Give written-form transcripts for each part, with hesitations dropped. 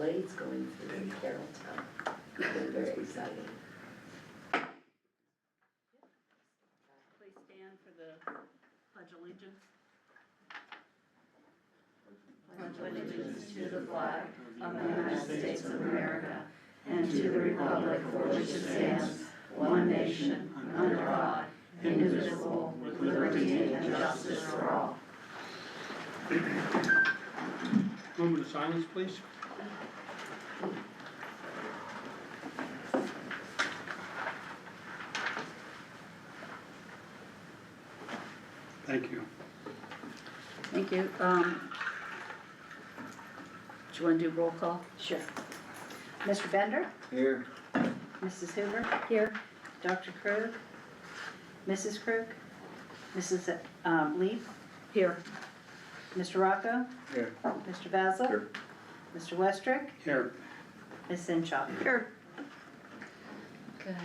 blades going through Carrolltown. Very exciting. Please stand for the Pledge of Allegiance. Pledge allegiance to the flag of the United States of America and to the republic for which it stands, one nation, under God, indivisible, with liberty and justice for all. Moment of silence, please. Thank you. Thank you. Do you want to do roll call? Sure. Mr. Bender? Here. Mrs. Hoover? Here. Dr. Krug? Mrs. Krug? Mrs. Leaf? Here. Mr. Rocco? Here. Mr. Basil? Here. Mr. Westrick? Here. Ms. Zenshaw? Here. Okay.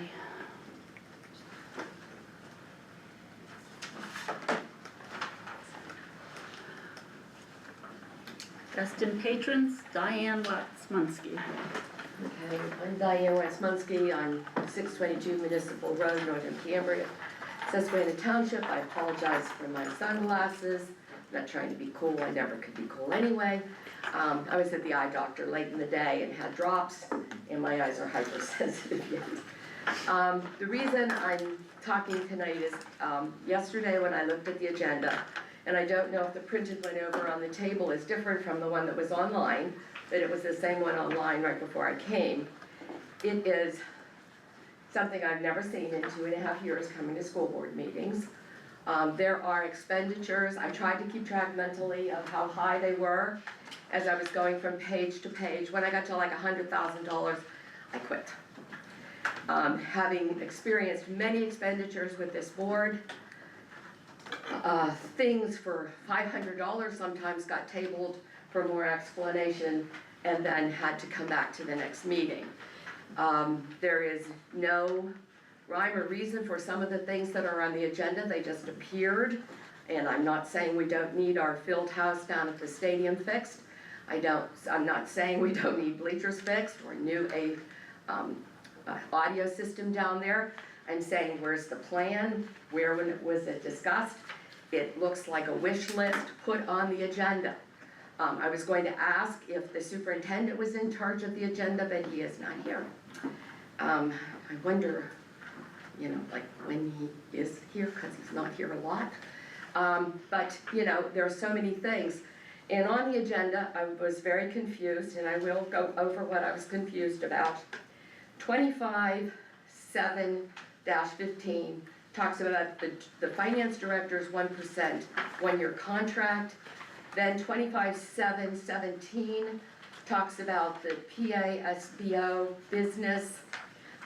Guest and patrons, Diane Watsmunsky. Okay, I'm Diane Westmunsky on 622 Municipal Road, Northern Cambria, Susquehanna Township. I apologize for my sunglasses. I'm not trying to be cool, I never could be cool anyway. I was at the eye doctor late in the day and had drops, and my eyes are hypersensitive yet. The reason I'm talking tonight is yesterday when I looked at the agenda, and I don't know if the printed one over on the table is different from the one that was online, but it was the same one online right before I came. It is something I've never seen in 2.5 years coming to school board meetings. There are expenditures, I tried to keep track mentally of how high they were as I was going from page to page. When I got to like $100,000, I quit. Having experienced many expenditures with this board, things for $500 sometimes got tabled for more explanation and then had to come back to the next meeting. There is no rhyme or reason for some of the things that are on the agenda. They just appeared, and I'm not saying we don't need our field house down at the stadium fixed. I'm not saying we don't need bleachers fixed or audio system down there. I'm saying, where's the plan? Where was it discussed? It looks like a wish list put on the agenda. I was going to ask if the superintendent was in charge of the agenda, but he is not here. I wonder, like when he is here, because he's not here a lot. But, there are so many things. And on the agenda, I was very confused, and I will go over what I was confused about. 25-7-15 talks about the finance director's 1% one-year contract. Then 25-7-17 talks about the PASBO business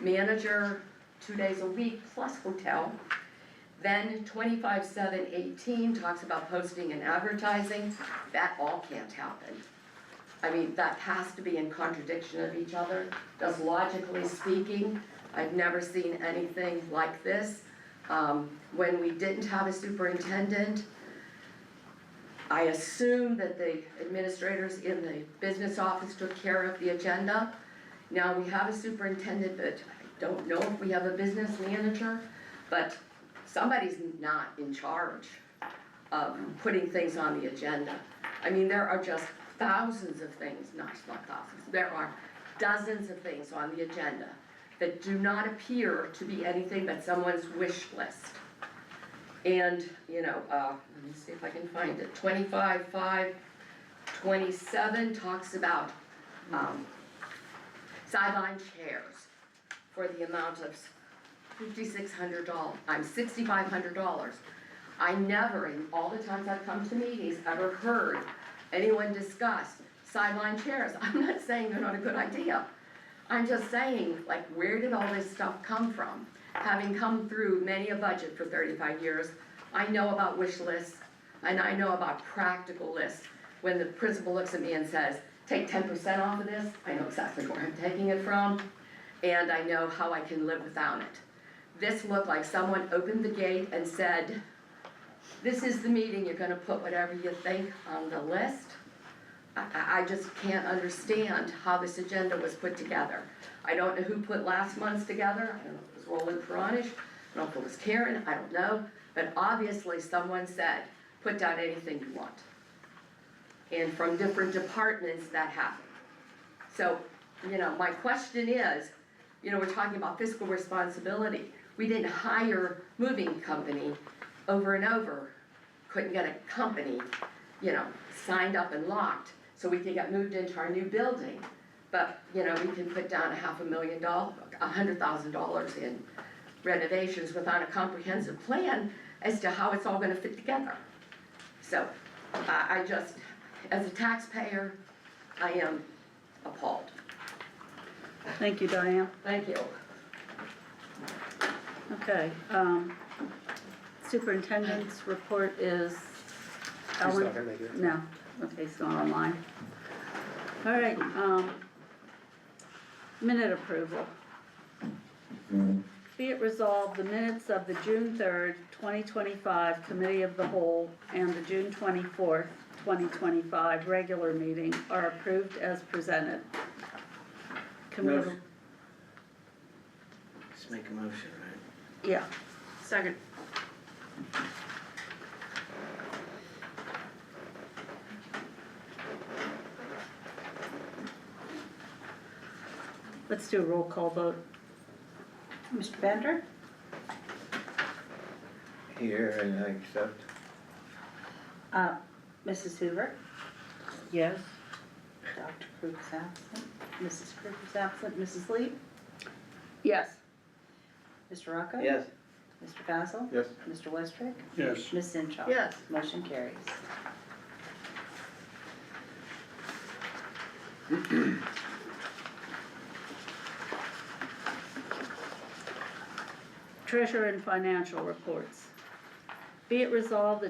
manager, 2 days a week plus hotel. Then 25-7-18 talks about posting and advertising. That all can't happen. I mean, that has to be in contradiction of each other. Just logically speaking, I've never seen anything like this. When we didn't have a superintendent, I assume that the administrators in the business office took care of the agenda. Now we have a superintendent, but I don't know if we have a business manager, but somebody's not in charge of putting things on the agenda. I mean, there are just thousands of things, not thousands, there are dozens of things on the agenda that do not appear to be anything but someone's wish list. And, let me see if I can find it. 25-5-27 talks about sideline chairs for the amount of $6,500. I never, in all the times I've come to meetings, ever heard anyone discuss sideline chairs. I'm not saying they're not a good idea. I'm just saying, like, where did all this stuff come from? Having come through many a budget for 35 years, I know about wish lists, and I know about practical lists. When the principal looks at me and says, take 10% off of this, I know exactly where I'm taking it from, and I know how I can live without it. This looked like someone opened the gate and said, this is the meeting, you're gonna put whatever you think on the list. I just can't understand how this agenda was put together. I don't know who put last month's together, I don't know if it was Roland Peronish, I don't know if it was Karen, I don't know, but obviously someone said, put down anything you want. And from different departments that happened. So, my question is, we're talking about fiscal responsibility. We didn't hire moving company over and over, couldn't get a company, signed up and locked so we could get moved into our new building. But, we can put down $100,000 in renovations without a comprehensive plan as to how it's all gonna fit together. So, I just, as a taxpayer, I am appalled. Thank you, Diane. Thank you. Okay, superintendent's report is He's Ellen? not gonna make it. No, okay, it's not online. All right, minute approval. Be it resolved, the minutes of the June 3rd, 2025 Committee of the Whole and the June 24th, 2025 regular meeting are approved as presented. Can we have a- Motion. Just make a motion, right? Yeah, Second. let's do a roll call vote. Mr. Bender? Here, and I accept. Mrs. Hoover? Yes. Dr. Krug is absent. Mrs. Krug is absent. Mrs. Lee? Yes. Mr. Rocco? Yes. Mr. Basil? Yes. Mr. Westrick? Yes. Ms. Zenshaw? Yes. Motion carries. Treasurer and financial reports. Be it resolved, the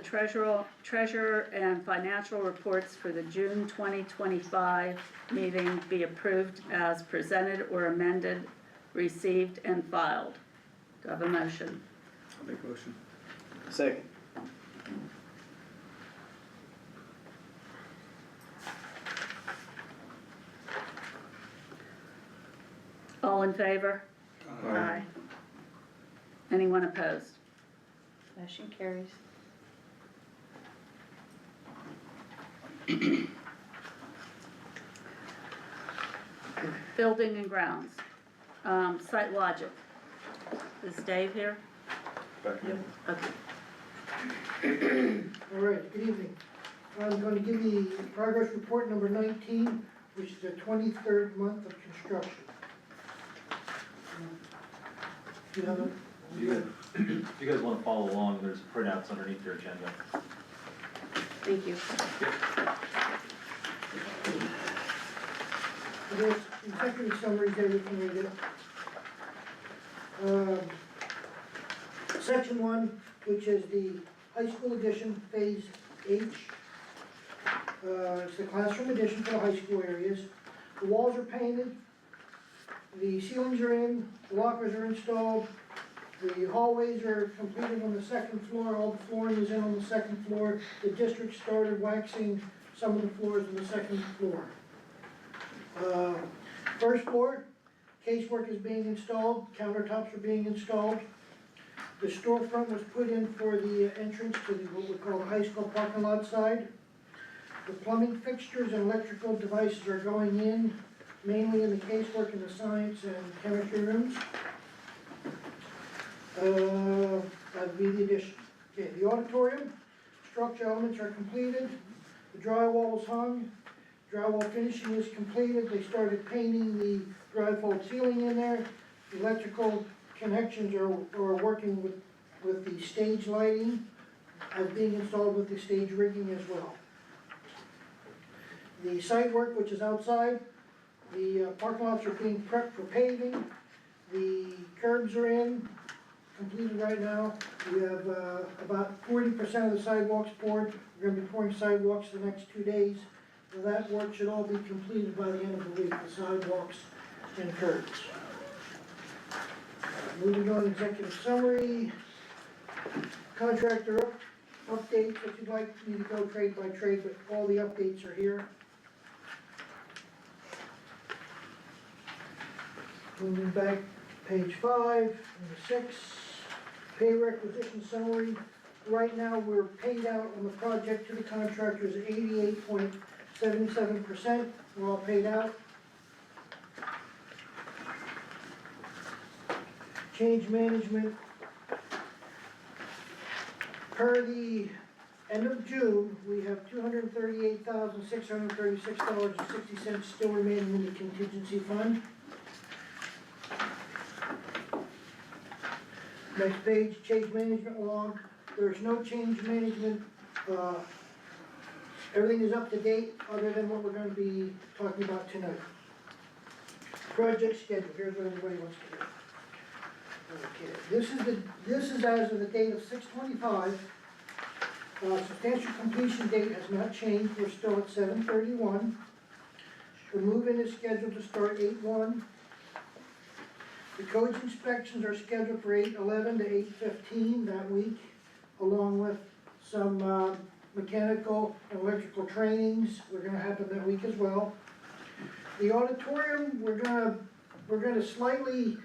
treasurer and financial reports for the June 2025 meeting be approved as presented or amended, received and filed. Do I have a motion? I'll make a motion. Second. All in favor? Aye. Anyone opposed? Motion carries. Building and grounds. Site logic. Is Dave here? Okay. All right, good evening. I'm going to give you progress report number 19, which is the 23rd month of construction. Do you have it? If you guys want to follow along, there's printouts underneath your agenda. Thank you. There's executive summaries there, you can read it. Section 1, which is the high school edition, phase H. It's the classroom edition for the high school areas. The walls are painted, the ceilings are in, the lockers are installed, the hallways are completed on the second floor, all the flooring is in on the second floor. The district started waxing some of the floors on the second floor. First floor, casework is being installed, countertops are being installed. The storefront was put in for the entrance to the, what we call the high school parking lot side. The plumbing fixtures and electrical devices are going in, mainly in the casework in the science and chemistry rooms. That'd be the addition. Okay, the auditorium, structure elements are completed, the drywall is hung, drywall finishing is completed, they started painting the dry fold ceiling in there, the electrical connections are working with the stage lighting, as being installed with the stage rigging as well. The site work, which is outside, the parking lots are being prepped for paving, the curbs are in, completed right now. We have about 40% of the sidewalks poured. We're gonna be pouring sidewalks the next 2 days. So that work should all be completed by the end of the week, the sidewalks and curbs. Moving on, executive summary. Contractor updates, if you'd like me to go trade by trade, but all the updates are here. Moving back, page 5, and 6, pay requisition summary. Right now, we're paid out on the project to the contractors 88.77%, we're all paid out. Change management. Per the end of June, we have $238,636.60 still remaining in the contingency fund. Next page, change management log. There's no change management, everything is up to date, other than what we're gonna be talking about tonight. Project schedule, here's what everybody wants to do. Okay, this is as of the date of 6/25. Substantial completion date has not changed, we're still at 7/31. The move-in is scheduled to start 8/1. The codes inspections are scheduled for 8/11 to 8/15 that week, along with some mechanical and electrical trainings, we're gonna happen that week as well. The auditorium, we're gonna slightly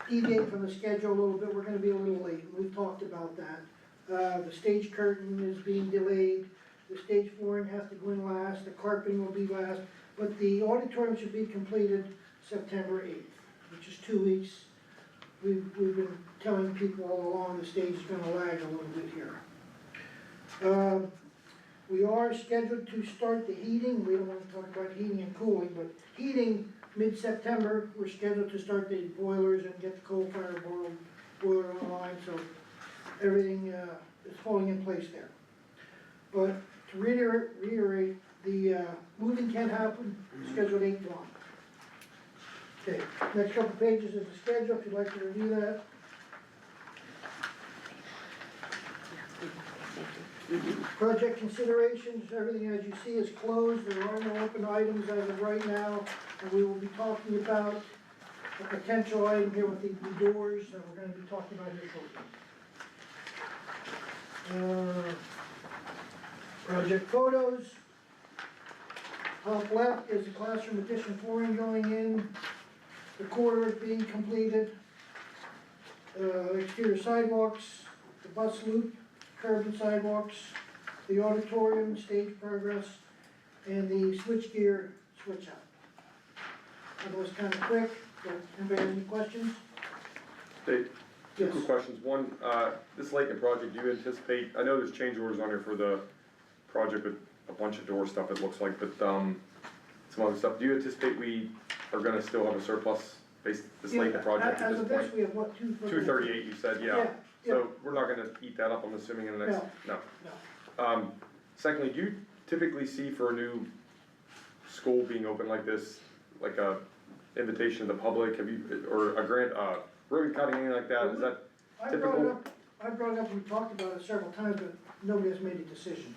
deviate from the schedule a little bit, we're gonna be a little late, we've talked about that. The stage curtain is being delayed, the stage flooring has to go in last, the carpeting will be last, but the auditorium should be completed September 8th, which is 2 weeks. We've been telling people all along the stage is gonna lag a little bit here. We are scheduled to start the heating, we don't wanna talk about heating and cooling, but heating, mid-September, we're scheduled to start the boilers and get the coal fire boiler online, so everything is falling in place there. But to reiterate, the moving can happen, scheduled 8/1. Okay, next couple pages is the schedule, if you'd like to review that. Project considerations, everything as you see is closed, there are no open items as of right now, and we will be talking about a potential item here with the doors that we're gonna be talking about here shortly. Project photos. Top left is the classroom addition flooring going in, the corridor is being completed, exterior sidewalks, the bus loop, curb and sidewalks, the auditorium, stage progress, and the switchgear switch out. That was kind of quick, but anybody have any questions? Dave, two Yes. quick questions. One, this Lakeland project, do you anticipate, I know there's change orders on here for the project with a bunch of door stuff it looks like, but, some other stuff. Do you anticipate we are gonna still have a surplus based this Lakeland project at As this of this, point? we have what, 238, you said, yeah. Yeah, So we're not gonna eat that up, I'm assuming, in the next, no. No. Secondly, do you typically see for a new school being open like this, like a invitation to the public, have you, or a grant, ribbon cutting, anything like that, is that I brought it typical? up, we talked about it several times, but nobody has made a decision.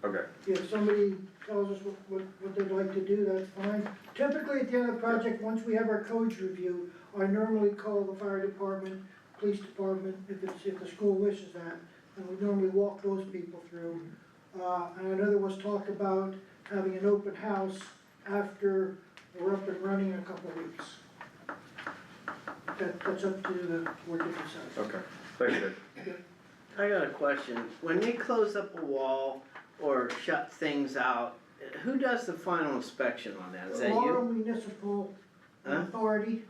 Okay, If somebody tells us what they'd like to do, that's fine. Typically, at the end of the project, once we have our codes review, I normally call the fire department, police department, if the school wishes that, and we normally walk those people through. And I know there was talk about having an open house after we're up and running in a couple of weeks. That's up to the board to decide. okay, thank you, Dave. I got a question. When they close up a wall or shut things out, who does the final inspection on that? Is that Laurel you? Municipal Huh? Authority,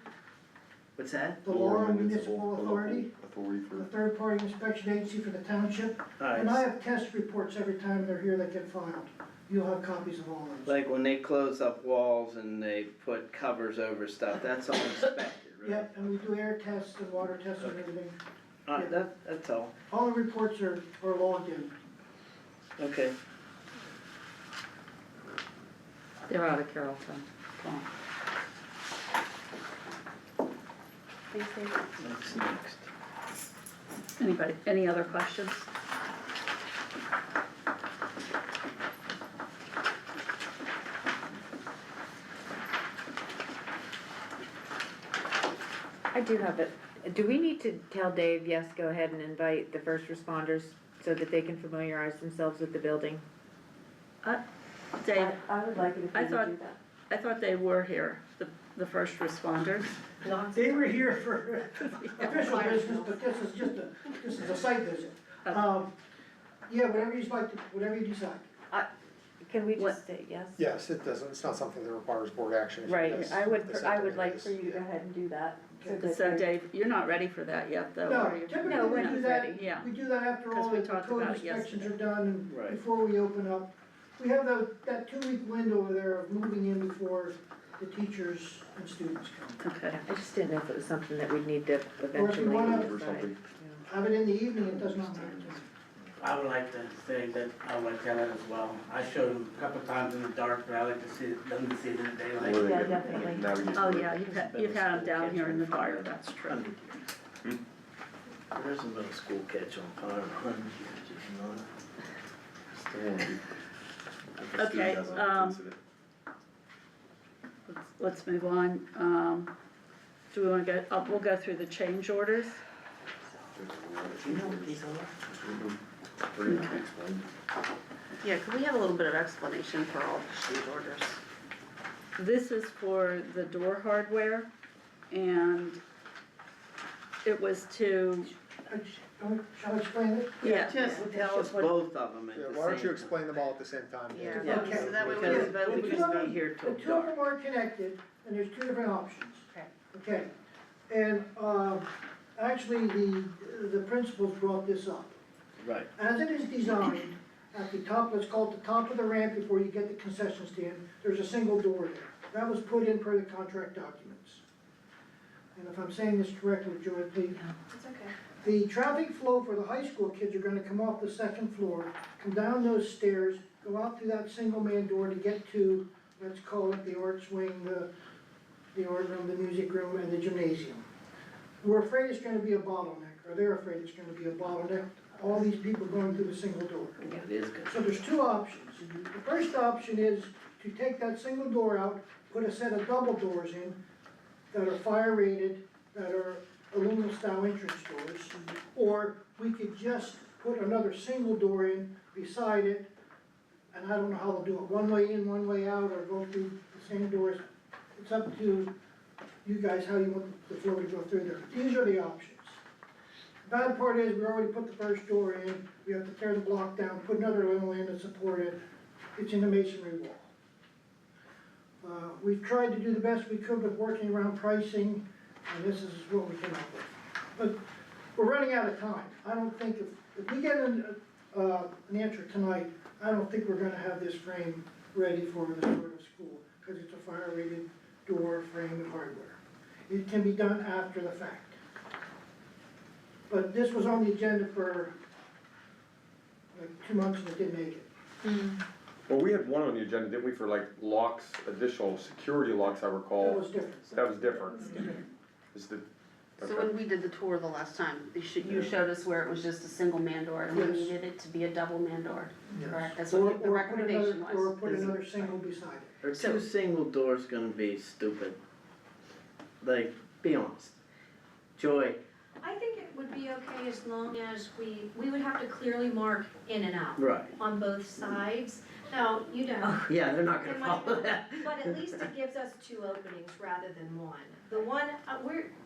What's that? the Laurel Municipal Authority, Authority the for, third-party inspection agency for the township. And I Alright, have test reports every time they're here that get filed. You'll have copies of all those. like when they close up walls and they put covers over stuff, that's all inspected, right? Yep, and we do air tests and water tests and everything. Alright, that's all. All the reports are logged in. Okay. They're out of Carrollton. Come on. What's next? Anybody, any other questions? I do have it. Do we need to tell Dave, yes, go ahead and invite the first responders so that they can familiarize themselves with the building? Dave, I would like it if I we thought- would do that. I thought they were here, the first responders. They were here for official business, but this is a site visit. Yeah, whatever you decide. Can we What- just say yes? Yes, it doesn't, it's not something that requires board action. Right, Yes, I would the like second for you to is- go ahead and do that. So Dave, you're not ready for that yet, though, No, are you? typically No, we we're do not that, ready. Yeah. we do that after 'Cause all we the talked code about it inspections are yesterday. done and Right. before we open up. We have that 2-week window over there of moving in before the teachers and students come. Okay, I just didn't know if it was something that we'd need to you eventually wanna- Or decide. something. Have it in the evening, it does not matter. I would like to say that I would like that as well. I showed them a couple times in the dark, but I like to see them to see it in the daylight. Where they Yeah, get- definitely. navigate oh, through it. yeah, you've had them down here in the dark, that's true. There's a middle school catch on Power Run. Still wanna be- if a student Okay, has an incident. Let's move on. Do we wanna go, we'll go through the change orders. You know what these are? We're gonna have to explain. Yeah, could we have a little bit of explanation for all the change orders? This is for the door hardware, and it was to, Shall I explain it? yeah, Just tell us both of them at the Yeah, same time. why don't you explain them all at the same time? Dave? Yeah. Yeah, Okay. So that way we because can vote. we can be here till The two of dark. them are connected, and there's two different options. Okay. Okay, and, actually, the principals brought this up. Right. As it is designed, at the top, let's call it the top of the ramp before you get the concession stand, there's a single door there. That was put in per the contract documents. And if I'm saying this correctly, Joy, please. It's okay. The traffic flow for the high school kids are gonna come off the second floor, come down those stairs, go out through that single man door to get to, let's call it the arts wing, the art room, the music room, and the gymnasium. We're afraid it's gonna be a bottleneck, or they're afraid it's gonna be a bottleneck, all these people going through the single door. Yeah, it is good. So there's two options. The first option is to take that single door out, put a set of double doors in that are fire rated, that are aluminum style entrance doors. Or we could just put another single door in beside it, and I don't know how they'll do it, one way in, one way out, or go through the same doors. It's up to you guys how you want the flow to go through there. These are the options. The bad part is, we already put the first door in, we have to tear the block down, put another lintel in to support it, it's in the masonry wall. We've tried to do the best we could with working around pricing, and this is what we came up with. But we're running out of time. I don't think if we get an answer tonight, I don't think we're gonna have this frame ready for the start of school, because it's a fire rated door, frame, and hardware. It can be done after the fact. But this was on the agenda for like 2 months and it didn't make it. Well, we had one on the agenda, didn't we, for like locks, additional security locks, I That recall. was different. That was different. Is the, So okay. when we did the tour the last time, you showed us where it was just a single man door and we Yes. needed it to be a double man door, Yes. correct? That's Or- what the or put recommendation another- Or was. put another single beside it. Are two single doors gonna be stupid? Like, be honest. Joy, I think it would be okay as long as we would have to clearly mark in and out right, on both sides. Now, you know, yeah, they're not They gonna might follow not, that. but at least it gives us 2 openings rather than 1. The one,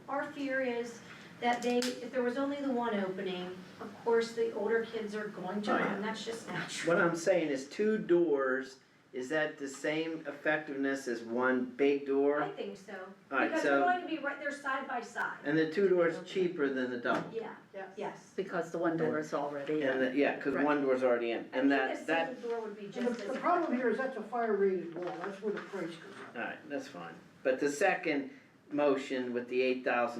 our fear is that if there was only the 1 opening, of course, the older kids are going to Oh, yeah. run, that's just natural. What I'm saying is two doors, is that the same effectiveness as one big door? I think so, Alright, because so- they're going to be right there side by side. And the two doors cheaper than the double? Yeah, yes. because the one door is already And, in. yeah, cause Right. one door's already in, and I think that, a single door would be And just as. the problem here is that's a fire rated wall, that's where the price goes up. alright, that's fine. But the second motion with the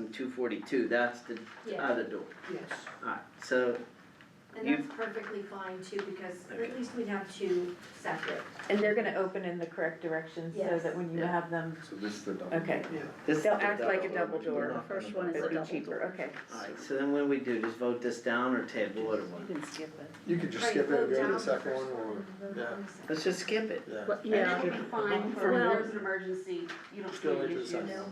8,242, that's the Yeah. other door. Yes. Alright, so, And that's perfectly fine too, because Okay. at least we'd have 2 separate. And they're gonna open in the correct direction so Yes. that when you Yeah. have them, So this is the double. okay. Yeah. this is They'll the act like a double door. The first one is a It'll be double cheaper, door. okay. Alright, so then what do we do, just vote this down or table it or You what? can skip it. You could just Right, skip it and vote go to down the second first one, or, vote yeah. on the second. Let's just skip it. But, And yeah, that would be fine for Well- if there's an emergency, you don't see Still any into the issues. second No,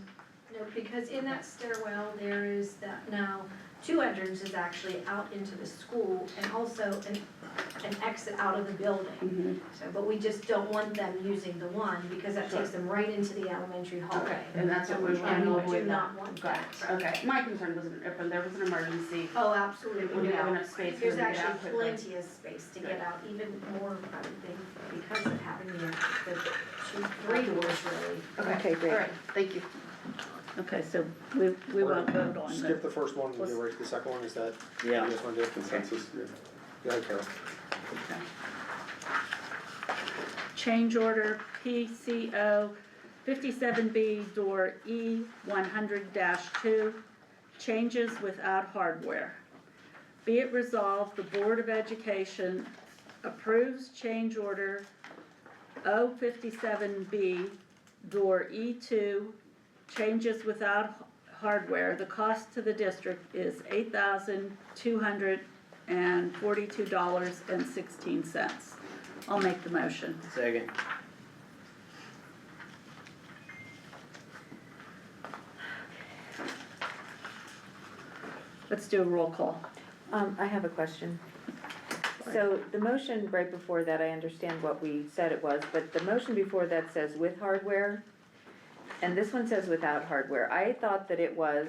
no, because in that stairwell, there is that now two entrances actually out into the school and also an exit out of the building. So, but we just don't want them using the one because that takes them right into the elementary hallway. Okay, and that's what we want to And we avoid do that. not want Got that. it, okay. My concern was if there was an emergency, Oh, absolutely, Would you have no. enough space for There's them to get actually out quickly? plenty of space to get out, even more, I would think, because of having the 3 doors really. Okay, great. All right, thank you. Okay, so we won't vote on Skip the, the first one and go right to the second one, is that, you Yeah. guys wanna do it? Consensus, yeah. Yeah, Carol. change order PCO 57B door E 100-2, changes without hardware. Be it resolved, the Board of Education approves change order O57B door E2, changes without hardware. The cost to the district is $8,242.16. I'll make the motion. Second. Let's do a roll call. I have a question. So the motion right before that, I understand what we said it was, but the motion before that says with hardware, and this one says without hardware. I thought that it was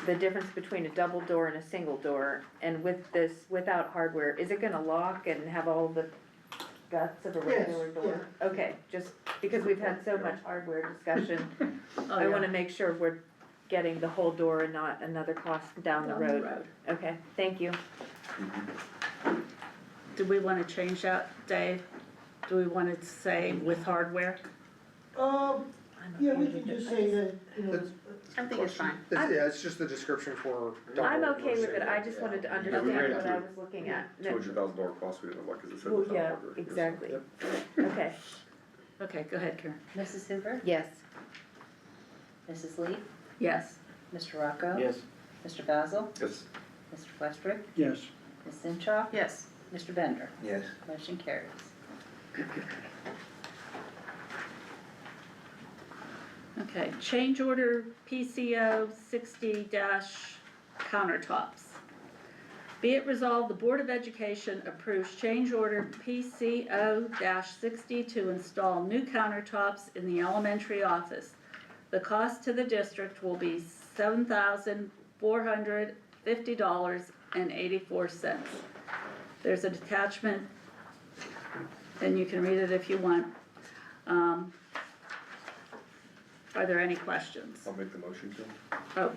the difference between a double door and a single door, and with this, without hardware, is it gonna lock and have all the guts of a regular door? Okay, just because we've had so much hardware discussion, Oh, I yeah. wanna make sure we're getting the whole door and not another cost down the road. Okay, thank you. Do we wanna change that, Dave? Do we want to say with hardware? Yeah, we can just say that, you know, I think it's fine. Yeah, it's just the description for. I'm double okay with it, versus I just wanted to ran understand into what I was looking at. $200,000 cost we didn't have, because it said Well, without yeah, hardware. exactly. Yep. Okay, Okay, go ahead, Karen. Mrs. Hoover? yes. Mrs. Lee? Yes. Mr. Rocco? Yes. Mr. Basil? Yes. Mr. Westbrook? Yes. Ms. Zenshaw? Yes. Mr. Bender? Yes. Motion carries. Okay, change order PCO 60- countertops. Be it resolved, the Board of Education approves change order PCO 60 to install new countertops in the elementary office. The cost to the district will be $7,450.84. There's an attachment, and you can read it if you want. Are there any questions? I'll make the motion, Jim. Oh,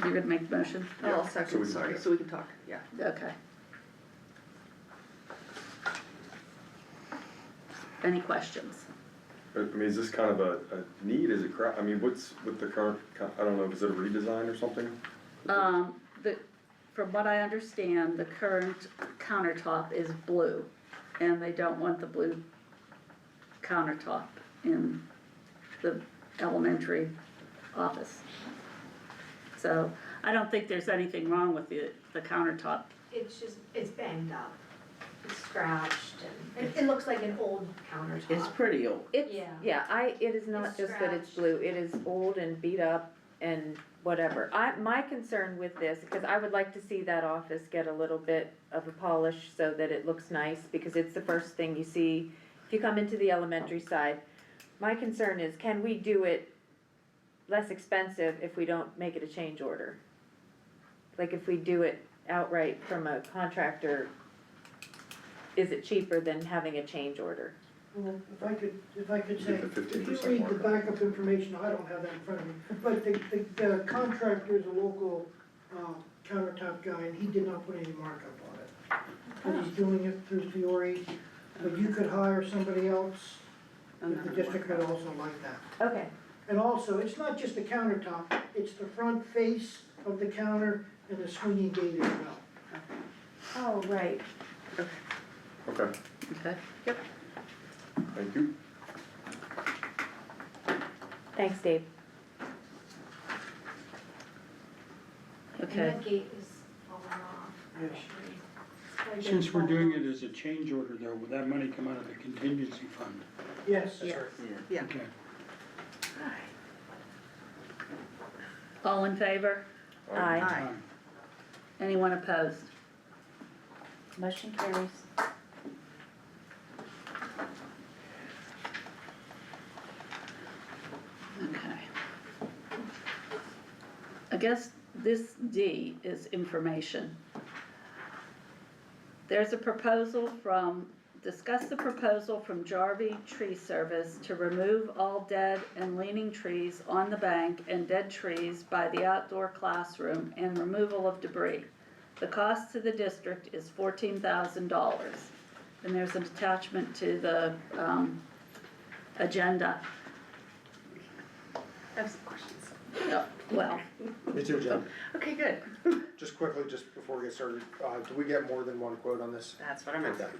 you're gonna make the motion? Yeah, I'll so second, we can- sorry, yeah. so we can talk, yeah. Okay. Any questions? I mean, is this kind of a need, is it I mean, what's with the current, I don't know, is it a redesign or something? From what I understand, the current countertop is blue, and they don't want the blue countertop in the elementary office. So, I don't think there's anything wrong with the countertop. It's just, it's banged up, it's scratched, and it looks like an old countertop. It's pretty old. It's, Yeah. yeah, it is not It's just that it's scratched. blue, it is old and beat up and whatever. My concern with this, because I would like to see that office get a little bit of a polish so that it looks nice, because it's the first thing you see if you come into the elementary side. My concern is, can we do it less expensive if we don't make it a change order? Like if we do it outright from a contractor, is it cheaper than having a change order? well, if I could say, Get the if you 15% read the markup. backup information, I don't have that in front of me, but the contractor is a local, countertop guy, and he did not put any markup on it. And he's doing it through Fiore, but you could hire somebody else, if the district would also like that. Okay, And also, it's not just the countertop, it's the front face of the counter and the swinging gate as well. oh, right. Okay, Okay. thank you. Thanks, Dave. And Okay. that gate is falling off, Yes. actually. It's probably Since we're gonna doing fall it as a change order though, will that money come out of the contingency fund? Yes. Yeah. Okay. All in favor? Aye. Anyone opposed? Motion carries. Okay. I guess this D is information. There's a proposal discuss the proposal from Jarvie Tree Service to remove all dead and leaning trees on the bank and dead trees by the outdoor classroom and removal of debris. The cost to the district is $14,000. And there's an attachment to the, agenda. I have some questions. Well, Me too, Jen. Okay, good. Just quickly, just before we get started, do we get more than one quote on this? That's what I'm asking. Okay.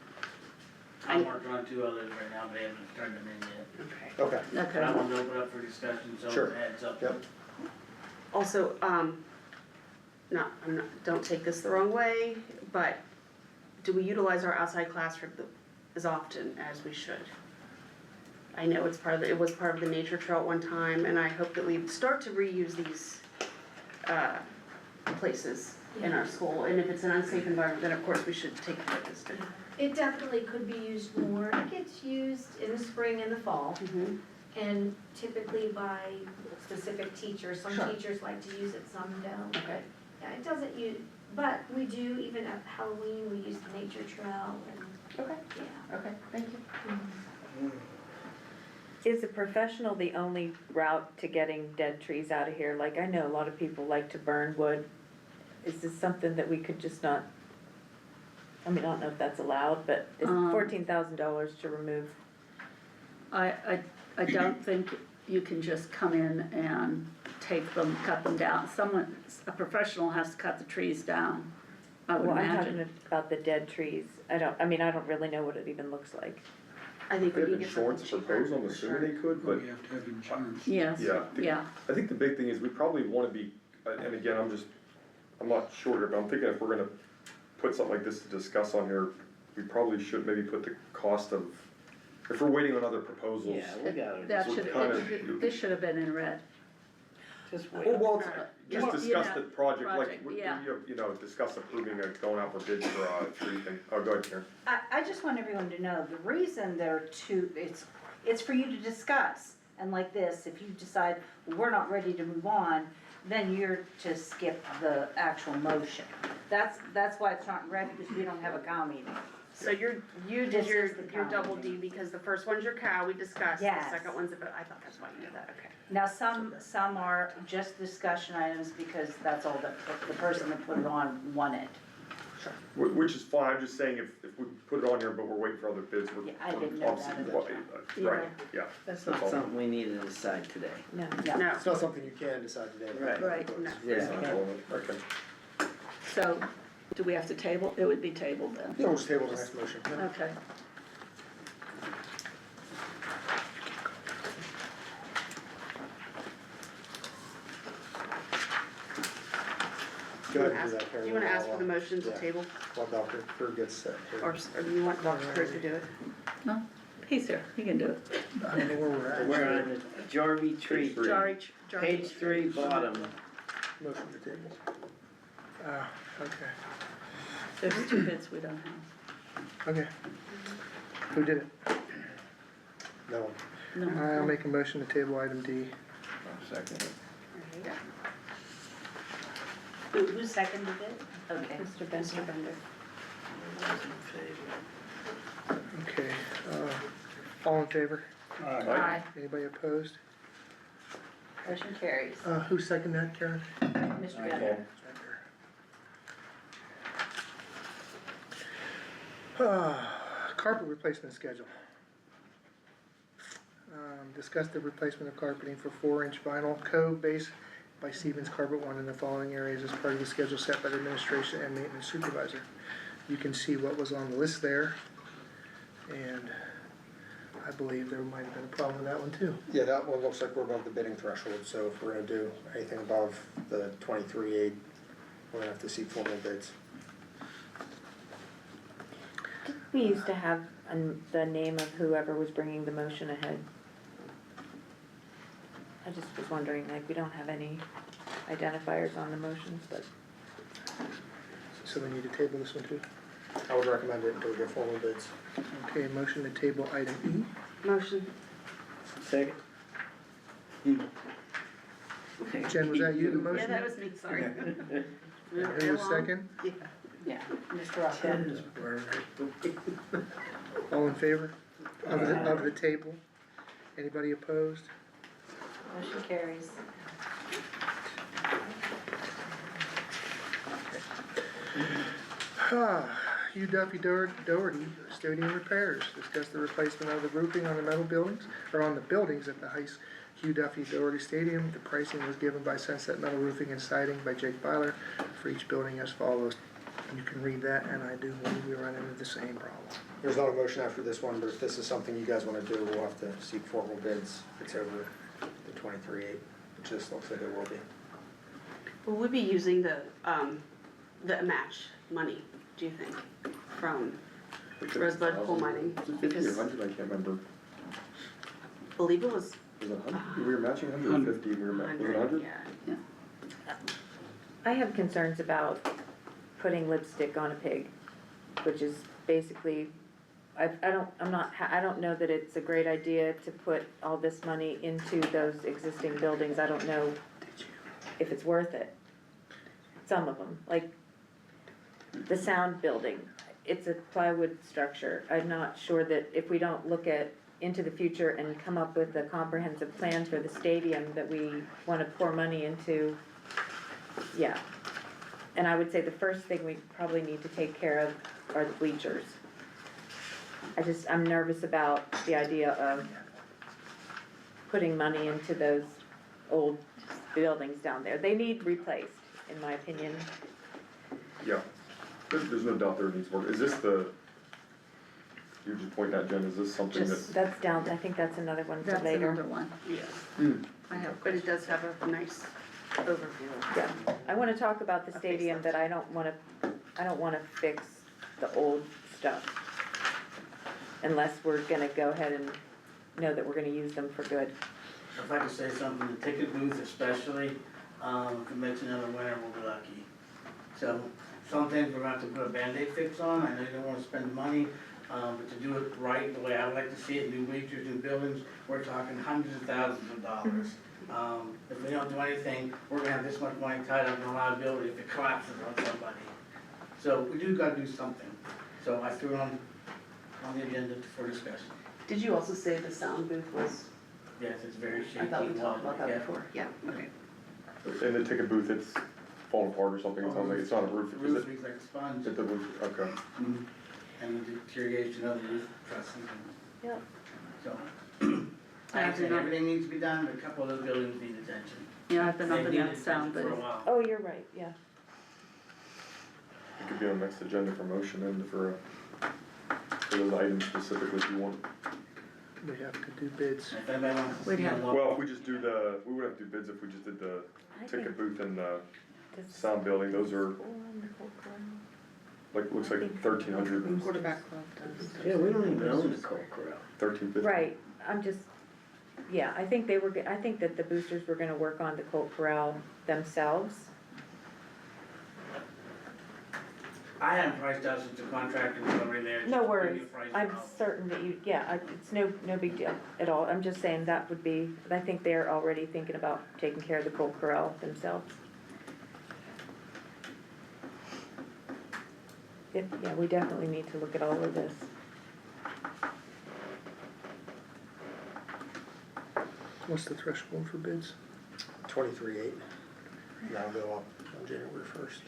I'm working on 2 others right now, but they haven't turned them in yet. Okay. Okay, But okay. I want to open up for discussion, so Sure. heads up. Yep. Also, don't take this the wrong way, but do we utilize our outside classroom as often as we should? I know it was part of the nature trail at one time, and I hope that we start to reuse these, places in our school. And if it's an unsafe environment, then of course we should take care of this too. It definitely could be used more. It gets used in the spring and the fall, and typically by specific teachers. Some Sure. teachers like to use it, some don't. Okay. Yeah, it doesn't use, but we do, even at Halloween, we use the nature trail and, Okay, yeah. okay, thank you. Is a professional the only route to getting dead trees out of here? Like, I know a lot of people like to burn wood. Is this something that we could just not, I mean, I don't know if that's allowed, but is $14,000 to remove? I don't think you can just come in and take them, cut them down. A professional has to cut the trees down, I would Well, I'm imagine. talking about the dead trees. I don't really know what it even looks like. I think If we they need have to get something insurance cheaper. proposal, I'm for assuming sure. they could, but We have to have insurance. Yes, Yeah. yeah. I think the big thing is we probably wanna be, and again, I'm not sure here, but I'm thinking if we're gonna put something like this to discuss on here, we probably should maybe put the cost of, if we're waiting on other proposals. Yeah, we got That So should, kind of- this should have been in red. just wait. Well, just Well, discuss yeah, the project, like, project, yeah. discuss approving, going out for bids for a tree thing. Oh, go ahead, Karen. I just want everyone to know, the reason there are two, it's for you to discuss. And like this, if you decide, we're not ready to move on, then you're to skip the actual motion. That's why it's not ready, because we don't have a cow meeting. So you did This your is the double county. D because the first one's your cow, we discussed, the Yes. second one's about, I thought that's why you did that, okay. Now, some are just discussion items because that's all that the person that put it on wanted. Which is fine, I'm just saying if we put it on here, but we're waiting for other bids, we're Yeah, I didn't know obviously, that. right, yeah. That's That's not all. something we need to decide today. No. No, it's not something you can decide today. but- Right. no. Yeah. Okay. So, do we have to table? It would be tabled then. Yeah, we'll just table the next motion. Yeah. Okay. Go ahead and do that, Karen. Do you wanna ask for the motion to Yeah. table, While Dr. Kerr gets set here. or do you want Dr. Cruz to do it? No, he's here, he can do it. I don't know where we're at. We're on the Jarvie tree, Page 3. Jarvie. page 3, bottom. Motion to table. Okay, There's 2 bids we don't have. okay. Who did it? No one. No. I'll make a motion to table item D. Second. Who seconded it? Okay. Mr. Bender. Okay, all in favor? Aye. Anybody opposed? Motion carries. Who seconded that, Karen? Mr. Bender. Carpet replacement schedule. Discuss the replacement of carpeting for 4-inch vinyl base by Stevens Carpet One in the following areas as part of the schedule set by the administration and maintenance supervisor. You can see what was on the list there, and I believe there might have been a problem with that one too. Yeah, that one looks like we're above the bidding threshold, so if we're gonna do anything above the 23.8, we're gonna have to seek formal bids. We used to have the name of whoever was bringing the motion ahead. I just was wondering, like, we don't have any, identifiers on the motions, but So we need to table this one too. I would recommend it until we get formal bids. Okay, motion to table item Motion. Second. E. Jen, was that you, the Yeah, motion? that was me, sorry. Who was second? Yeah, Mr. Rocco. All in favor of the table? Anybody opposed? Motion carries. Hugh Duffy Doherty Stadium repairs. Discuss the replacement of the roofing on the metal buildings, or on the buildings at the Hugh Duffy Doherty Stadium. The pricing was given by Sunset Metal Roofing and Siding by Jake Byler for each building as follows. You can read that, and I do believe we run into the same problem. There's not a motion after this one, but if this is something you guys wanna do, we'll have to seek formal bids. It's over the 23.8, it just looks like it will be. Will we be using the match money, do you think, from Rosebud Coal Mining? Was it 50 or Because 100? I can't remember. I believe it was Was it 100? We were matching 100 or 50? We were was it 100? yeah. I have concerns about putting lipstick on a pig, which is basically, I don't know that it's a great idea to put all this money into those existing buildings. I don't know if it's worth it. Some of them, like the sound building, it's a plywood structure. I'm not sure that if we don't look into the future and come up with a comprehensive plan for the stadium that we wanna pour money into, yeah. And I would say the first thing we probably need to take care of are the bleachers. I'm nervous about the idea of putting money into those old buildings down there. They need replaced, in my opinion. Yeah. There's no doubt there needs work. Is this you're just pointing at, Jen, is this something that? That's down, I think that's another one for That's later. another one. Yeah. I have But it does have a nice overview. Yeah, I wanna talk about the stadium, but I don't wanna fix the old stuff. Unless we're gonna go ahead and know that we're gonna use them for good. If I could say something, the ticket booth especially, convention in the winter will be lucky. So, some things we're gonna have to put a Band-Aid fix on, I know you don't wanna spend money, but to do it right, the way I like to see it, new bleachers, new buildings, we're talking hundreds of thousands of dollars. If we don't do anything, we're gonna have this much money tied up in a liability if it collapses on somebody. So we do gotta do something, so I threw it on the agenda for discussion. Did you also say the sound booth was, Yes, it's very shaky. I thought we talked about that Yeah. before, yeah, okay. In the ticket booth, it's falling apart or something, it sounds like, it's not a roof, is Roof it? leaks like a sponge. It's the roof, okay. And the deterioration of the roof trusses and. Yep. So, I think everything needs to be done, but a couple of those buildings need attention. Yeah, I've been They've up in needed that sound attention for a booth. while. Oh, you're right, yeah. It could be on the next agenda for motion and for those items specifically if you want. We have to do bids. If anybody wants to We'd see have- them, Well, if we just do we would have to do bids if we just did the I ticket think booth and the this- sound building, those are, School and the whole ground. like, looks like 1,300, Quarterback club does. Yeah, we don't even own the Colt Corral. 1,350. Right, yeah, I think I think that the boosters were gonna work on the Colt Corral themselves. I haven't priced out since the contractor was over there. No Just give worries, me a price I'm now. certain that it's no big deal at all, I'm just saying that would be, I think they're already thinking about taking care of the Colt Corral themselves. Yeah, we definitely need to look at all of this. What's the threshold for bids? 23.8, that'll go up on January 1st.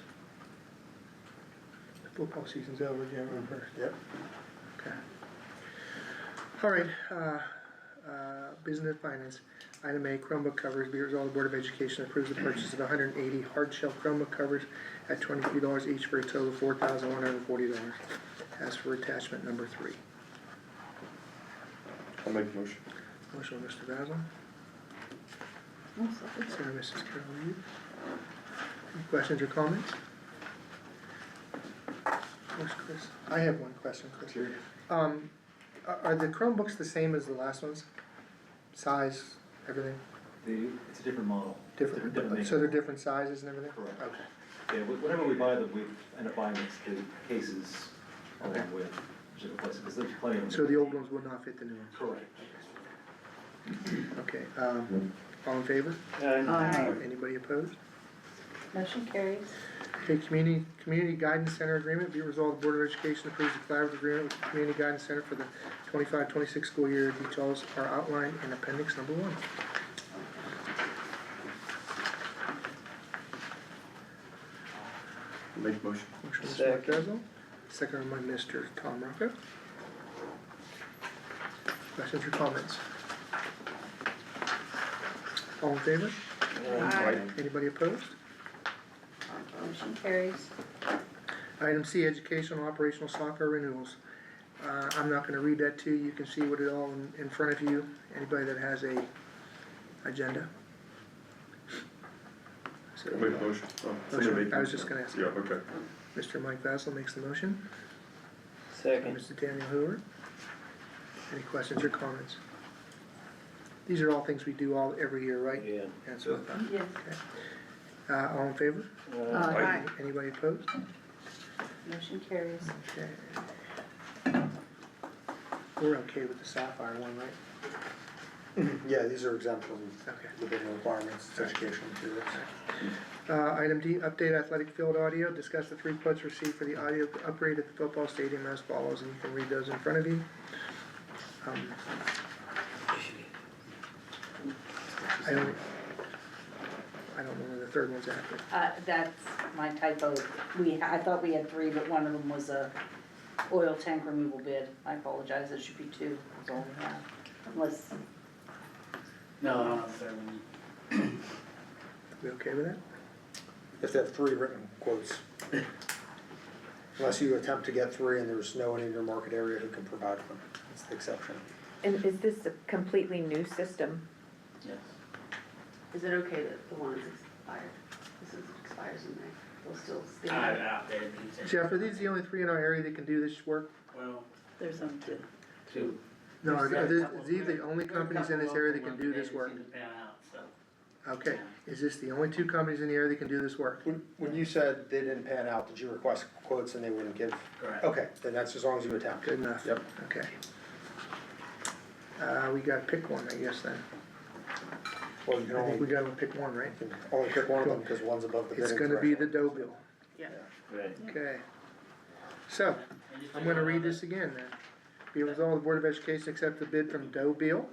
The football season's over, January 1st. Yep. Okay. All right, business and finance. Item A, Chromebook covers. Be it resolved, the Board of Education approves the purchase of 180 hard shell Chromebook covers at $23 each for a total of $4,140. As for attachment number 3. I'll make the motion. Motion by Mr. Basil, second by Mrs. Carol Reed. Any questions or comments? Where's Chris? I have one question, Chris. Sure. Are the Chromebooks the same as the last ones? Size, everything? It's a different model. Different, Different so they're different sizes and everything? Correct. Okay. Yeah, whenever we buy them, we end up buying the cases along with, which is a place, because there's plenty of them. So the old ones will not fit the new ones? Correct. Okay, all in favor? Aye. Anybody opposed? Motion carries. Okay, Community Guidance Center Agreement, be it resolved, the Board of Education approves the collaborative agreement with the Community Guidance Center for the 25-26 school year. Details are outlined in appendix number 1. Make motion. Motion by Mr. Mike Basil, second by Mr. Tom Rocco. Questions or comments? All in favor? Aye. Anybody opposed? Motion carries. Item C, educational operational software renewals. I'm not gonna read that to you, you can see what it all in front of you, anybody that has a agenda. So, Make motion. Oh, somebody make I was just gonna ask. Yeah, okay. Mr. Mike Vassal makes the motion. Second. Mr. Daniel Hoover. Any questions or comments? These are all things we do every year, right? Yeah. That's what I thought. Yes. Okay. All in favor? Aye. Anybody opposed? Motion carries. Okay. We're okay with the Sapphire one, right? Yeah, these are exempt from Okay. the building requirements, it's educational materials. Item D, update athletic field audio, discuss the 3 quotes received for the audio upgrade at the football stadium as follows, and you can read those in front of you. I don't know where the third one's at. That's my typo. I thought we had 3, but one of them was a oil tank removal bid. I apologize, it should be 2, that's all we have. Unless, No, I don't have a third one. We okay with that? You have to have 3 written quotes. Unless you attempt to get 3 and there's no one in your market area who can provide them, that's the exception. And is this a completely new system? Yes. Is it okay that the one is expired? This expires in May, they'll still stay. I outdated these. Jeff, are these the only 3 in our area that can do this work? Well, there's some 2. 2. No, are There's these the only companies in this area that can do this work? Seem to pan out, so. Okay, is this the only 2 companies in the area that can do this work? When you said they didn't pan out, did you request quotes and they wouldn't give? Correct. Okay, then that's as long as you attempt. Good enough. Yep. Okay. We gotta pick one, I guess then. Well, you can I think we only, gotta pick one, right? you can only pick one of them because one's above the bidding It's threshold. gonna be the Doe bill. Yeah. Right. Okay. So, I'm gonna read this again then. Be it resolved, the Board of Education accepts the bid from Doe Bill.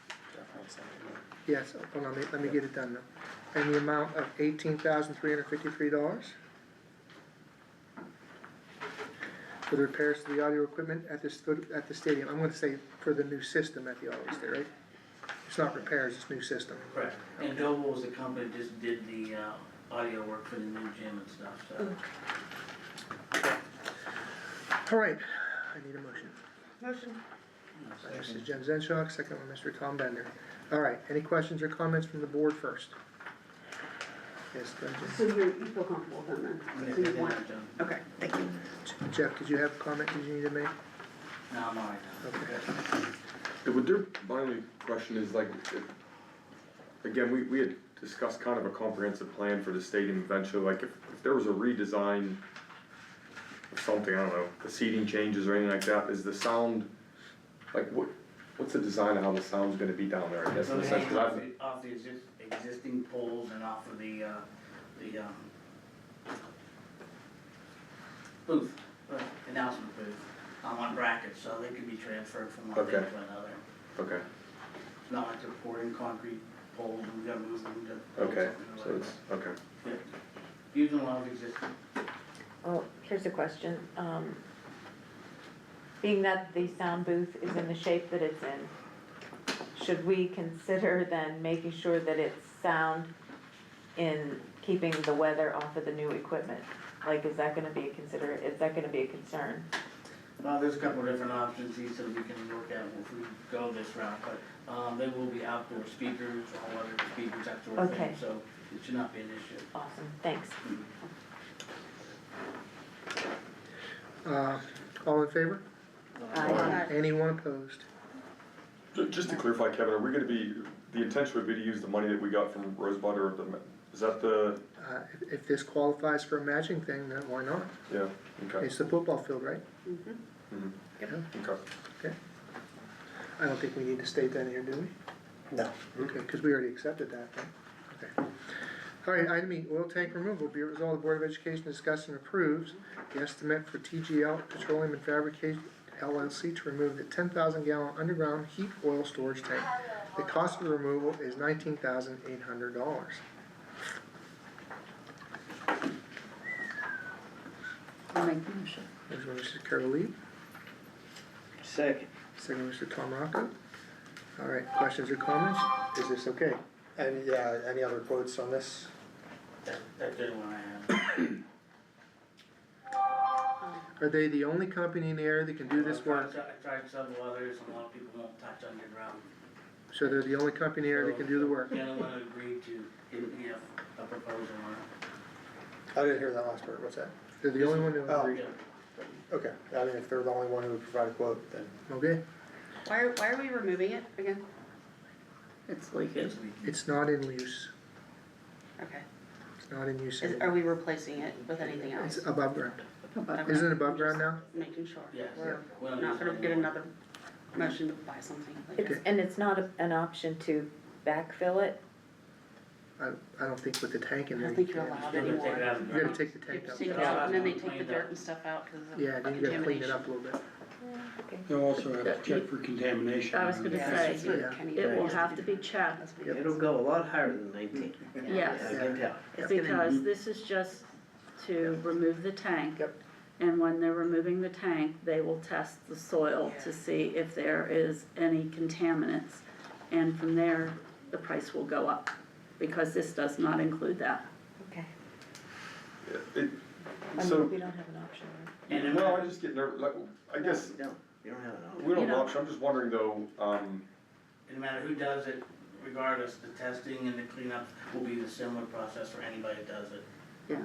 Definitely something. Yes, hold on, let me get it done though. And the amount of $18,353 for the repairs to the audio equipment at the stadium. I'm gonna say for the new system at the audio station, right? It's not repairs, it's new system. Correct. And Doble was the company that just did the, audio work for the new gym and stuff, so. All right, I need a motion. Motion. Mrs. Jen Zenshaw, second by Mr. Tom Bender. All right, any questions or comments from the board first? Yes, go ahead, So you feel comfortable with them then? So you want, Done. okay, thank you. Jen. Jeff, did you have a comment that you need to make? No, I'm all right now. Okay. Would there, my only question is like, again, we had discussed kind of a comprehensive plan for the stadium eventually, like if there was a redesign of something, I don't know, the seating changes or anything like that, is the sound, like what's the design of how the sound's gonna be down there, I guess, in So a they sense, hang 'cause off the existing poles and off of the booth, announcement booth, on brackets, so they can be transferred from one thing Okay. to another. Okay, It's not like they're pouring concrete poles and we gotta move them to. okay, something or so it's, okay. Yeah. Using one of existing. Oh, here's a question. Being that the sound booth is in the shape that it's in, should we consider then making sure that it's sound in keeping the weather off of the new equipment? Like, is that gonna be a concern? Well, there's a couple of different options here so we can work out if we go this route, but, they will be outdoor speakers, all other speakers, that sort of Okay. thing, so it should not be an issue. Awesome, thanks. All in favor? Aye. Anyone opposed? Just to clarify, Kevin, are we gonna be the intention would be to use the money that we got from Rosebud or is that the, If this qualifies for a matching thing, then why not? yeah, okay. It's the football field, right? Mhm. Yeah. Okay. I don't think we need to state that here, do we? No. Okay, because we already accepted that, right? Okay. All right, item E, oil tank removal. Be it resolved, the Board of Education discusses and approves the estimate for TGL Petroleum and Fabrication LLC to remove the 10,000-gallon underground heat oil storage tank. The cost of the removal is $19,800. I'll make the motion. Motion by Mrs. Carol Lee, Second. second by Mr. Tom Rocco. All right, questions or comments? Is this okay? And, yeah, any other quotes on this? That's the one I have. Are they the only company in the area that can do this work? I tried several others, and a lot of people won't touch underground. So they're the only company in the area that can do the work? Gentlemen agreed to give me a proposal on it. I didn't hear that last part, what's that? They're the only one who Oh. agreed? Okay, I mean, if they're the only one who would provide a quote, then. Okay, Why are we removing it again? It's leaking. it's not in use, Okay. it's not in use Are anymore. we replacing it with anything else? It's above ground. Okay. Isn't it above ground now? Making sure. Yes. We're We don't not use gonna it get anymore. another motion to buy something. It's, Okay. and it's not an option to backfill it. I don't think with the tank in I there. don't think you you're can. allowed Still gonna take it anymore. out of the You gotta ground. take the You tank have to out. take it Yeah. out, and then they Yeah. take the dirt and stuff out because of Yeah, then you gotta clean it up a little bit. They'll also have to check for contamination. I was gonna Yeah, say, that's what yeah. Kenny It will does. have to be checked, It'll go a lot higher than 19. yes, I can tell. because this is just to remove the tank. Yep. And when they're removing the tank, they will test the soil to see if there is any contaminants. And from there, the price will go up, because this does not include that. Okay. It, I so, mean, we don't have an option, right? And then, well, I just get nervous, like, I guess, You don't have an we don't have You an know. option, I'm just wondering though, no matter who does it, regardless, the testing and the cleanup will be the similar process for anybody that does it. Yeah.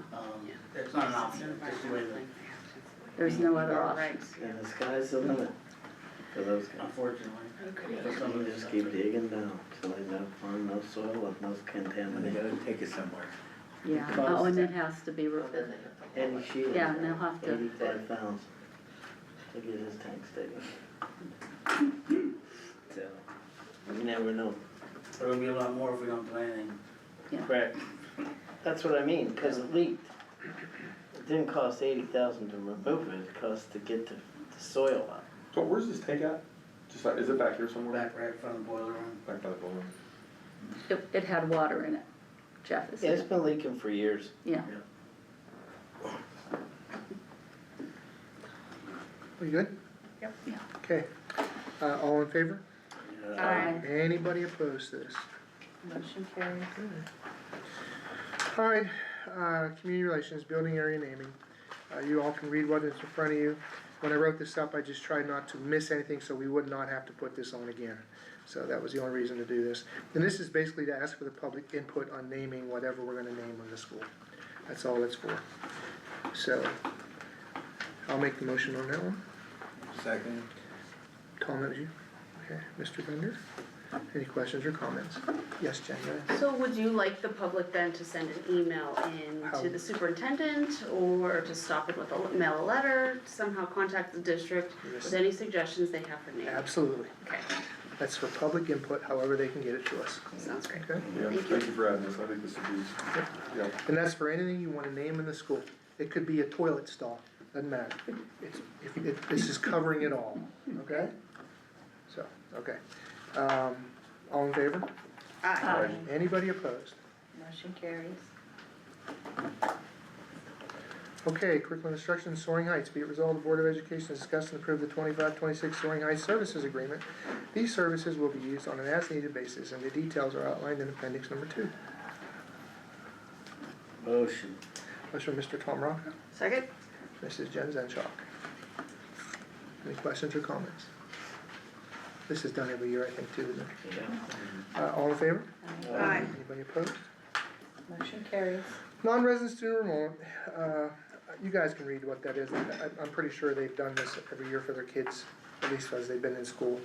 It's not an option, it's just the way that, There's no other Right. option. And the sky's the limit for those guys. unfortunately. For some You of this just stuff. keep digging down till they don't find no soil with no contamination. take it somewhere. Yeah, oh, and it has to be, Eddie Sheehan. Yeah, and they'll have to- 85 pounds to get his tank stable. So, you never know. There'll be a lot more if we don't do anything. Correct. That's what I mean, cause it leaked. It didn't cost 80,000 to remove it, it cost to get the soil out. so where's this tank at? Just, is it back here somewhere? Back right in front of the boiler room. Back by the building? it had water in it, Jeff is Yeah, it's saying. been leaking for years. Yeah, Are you good? Yep. Yeah. Okay, all in favor? Aye. Anybody opposed to this? Motion carries. All right, community relations, building area naming. You all can read what is in front of you. When I wrote this up, I just tried not to miss anything, so we would not have to put this on again. So that was the only reason to do this. And this is basically to ask for the public input on naming whatever we're gonna name in the school. That's all it's for. So, I'll make the motion on that one. Second. Tom, that was you? Okay, Mr. Bender? Any questions or comments? Yes, Jen, go ahead. So would you like the public then to send an email in How? to the superintendent, or to stop it with mail a letter, somehow contact the district Yes. with any suggestions they have for naming? Absolutely. Okay, That's for public input, however they can get it to us. sounds great. Okay? Yeah, Thank thank you for adding this, I think this would be, yeah. And that's for anything you wanna name in the school. It could be a toilet stall, doesn't matter. This is covering it all, okay? So, okay. All in favor? Aye. Anybody opposed? Motion carries. Okay, curriculum instruction, Soaring Heights. Be it resolved, the Board of Education discuss and approve the 25-26 Soaring Heights Services Agreement. These services will be used on an as-needed basis, and the details are outlined in appendix number 2. Motion. Motion from Mr. Tom Rocco, Second? Mrs. Jen Zenshaw. Any questions or comments? This is done every year, I think, too, isn't it? Yeah. All in favor? Aye. Anybody opposed? Motion carries. Non-resident student enrollment, you guys can read what that is. I'm pretty sure they've done this every year for their kids, at least as they've been in school.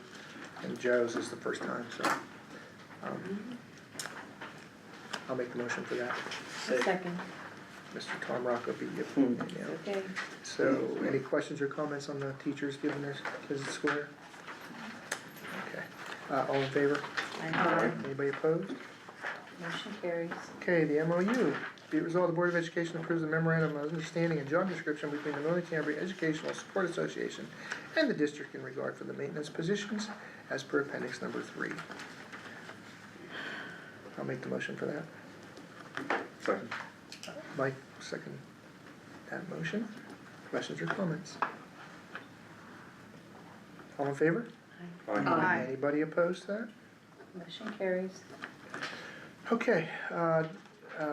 And Joe's is the first time, so. I'll make the motion for that. Second, Mr. Tom Rocco beat you. Yeah. okay. So, any questions or comments on the teachers giving their kids at school here? Okay, all in favor? Anybody opposed? Motion carries. Okay, the MOU. Be it resolved, the Board of Education approves the memorandum of understanding and job description between the Northern Cambria Educational Support Association and the district in regard for the maintenance positions as per appendix number 3. I'll make the motion for that. Second. Mike, second that motion. Questions or comments? All in favor? Aye. Anybody opposed to that? Motion carries. Okay,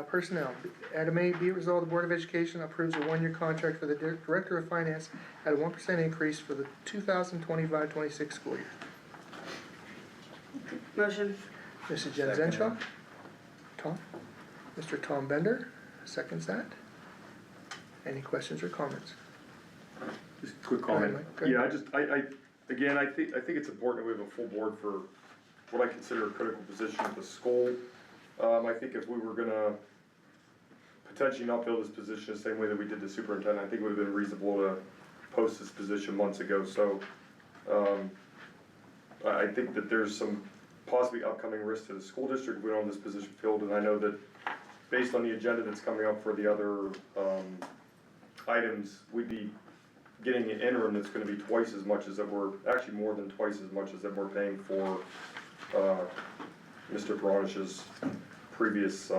personnel. Item A, be it resolved, the Board of Education approves a one-year contract for the Director of Finance at a 1% increase for the 2025-26 school year. Motion. Mrs. Jen Zenshaw? Tom? Mr. Tom Bender seconds that. Any questions or comments? Just a quick Go ahead, comment. Mike. Go ahead. Yeah, again, I think it's important that we have a full board for what I consider a critical position at the school. I think if we were gonna potentially not fill this position the same way that we did the superintendent, I think it would have been reasonable to post this position months ago, so, I think that there's some possibly upcoming risks to the school district if we don't have this position filled, and I know that based on the agenda that's coming up for the other, items, we'd be getting an interim that's gonna be twice as much as that we're, actually more than twice as much as that we're paying for, Mr. Baranish's previous,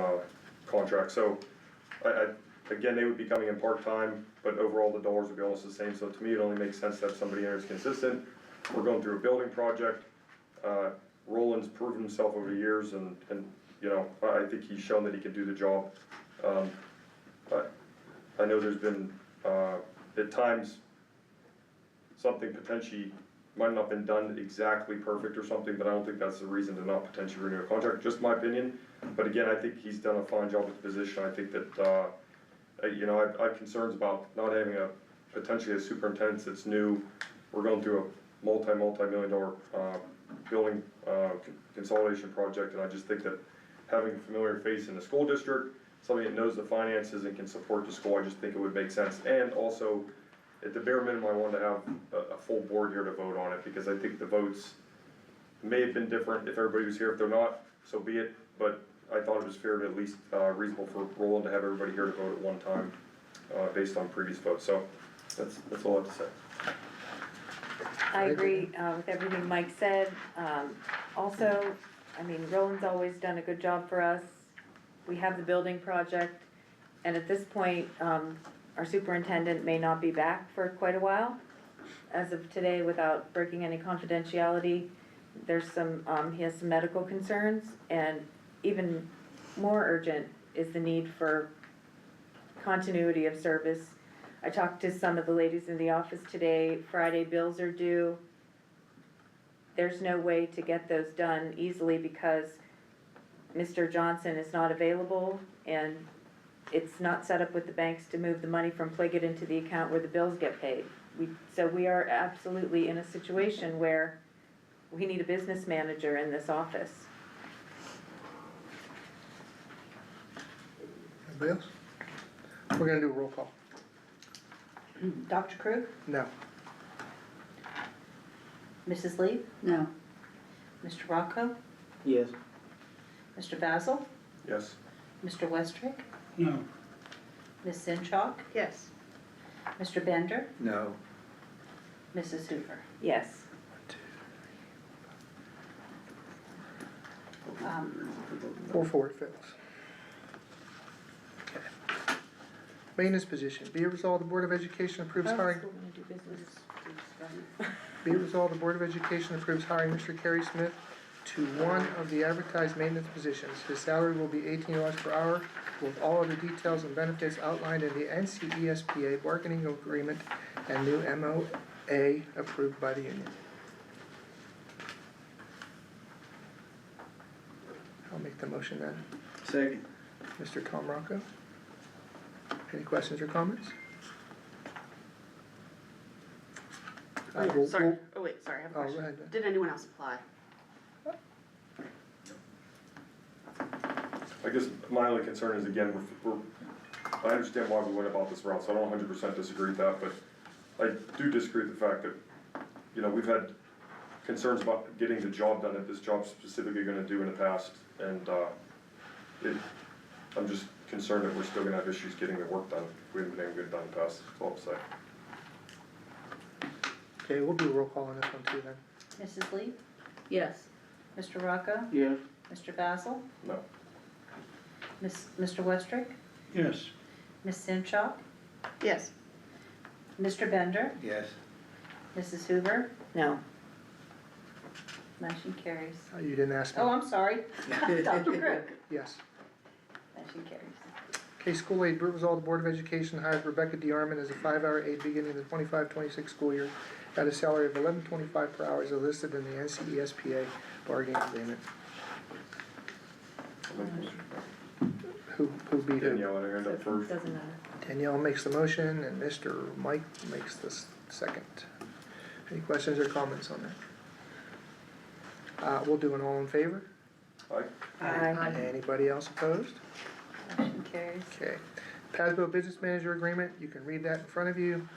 contract, so, again, they would be coming in part-time, but overall the dollars would be almost the same, so to me, it only makes sense to have somebody there who's consistent. We're going through a building project, Roland's proven himself over the years, and, you know, I think he's shown that he can do the job. I know there's been, at times, something potentially might not have been done exactly perfect or something, but I don't think that's the reason to not potentially renew a contract, just my opinion. But again, I think he's done a fine job with the position, I think that, you know, I have concerns about not having potentially a superintendent that's new. We're going through a multi-million dollar, building, consolidation project, and I just think that having a familiar face in the school district, somebody that knows the finances and can support the school, I just think it would make sense. And also, at the bare minimum, I wanted to have a full board here to vote on it, because I think the votes may have been different if everybody was here. If they're not, so be it, but I thought it was fair to at least, reasonable for Roland to have everybody here to vote at one time, based on previous votes, so that's all I have to say. I agree with everything Mike said. Also, I mean, Roland's always done a good job for us. We have the building project, and at this point, our superintendent may not be back for quite a while. As of today, without breaking any confidentiality, there's some, he has some medical concerns, and even more urgent is the need for continuity of service. I talked to some of the ladies in the office today. Friday bills are due. There's no way to get those done easily because Mr. Johnson is not available, and it's not set up with the banks to move the money from Pliget into the account where the bills get paid. So we are absolutely in a situation where we need a business manager in this office. Anybody else? We're gonna do a roll call. Dr. Crew? No. Mrs. Lee? No. Mr. Rocco? Yes. Mr. Basil? Yes. Mr. Westrick? No. Ms. Zenshaw? Yes. Mr. Bender? No. Mrs. Hoover? Yes. 4-4, it fails. Okay. Maintenance position. Be it resolved, the Board of Education approves hiring. Be it resolved, the Board of Education approves hiring Mr. Kerry Smith to one of the advertised maintenance positions. His salary will be $18 per hour, with all of the details and benefits outlined in the NCESPA bargaining agreement and new MOA approved by the union. I'll make the motion then. Second. Mr. Tom Rocco. Any questions or comments? Sorry, oh wait, sorry, I have a Oh, go question. ahead. Did anyone else apply? I guess my only concern is, again, I understand why we went about this route, so I don't 100% disagree with that, but I do disagree with the fact that, you know, we've had concerns about getting the job done that this job's specifically gonna do in the past, and, I'm just concerned that we're still gonna have issues getting the work done. We haven't been able to get it done in the past, that's all I'm saying. Okay, we'll do a roll call on this one too then. Mrs. Lee, Yes. Mr. Rocco, Yes. Mr. Basil, No. Mr. Westrick, Yes. Ms. Simchak, Yes. Mr. Bender, Yes. Mrs. Hoover, No. motion carries. You didn't ask me. Oh, I'm sorry, Dr. Crook, Yes. motion carries. Okay, school aid, resolved the Board of Education hires Rebecca DeArmond as a 5-hour aide beginning the 25-26 school year at a salary of $11.25 per hour as listed in the NCESPA bargaining agreement. Who beat who? Danielle, I end up first. Doesn't matter. Danielle makes the motion and Mr. Mike makes the second. Any questions or comments on that? We'll do an all in favor. Aye. Aye. Anybody else opposed? Motion carries. Okay. Pasbo Business Manager Agreement, you can read that in front of you.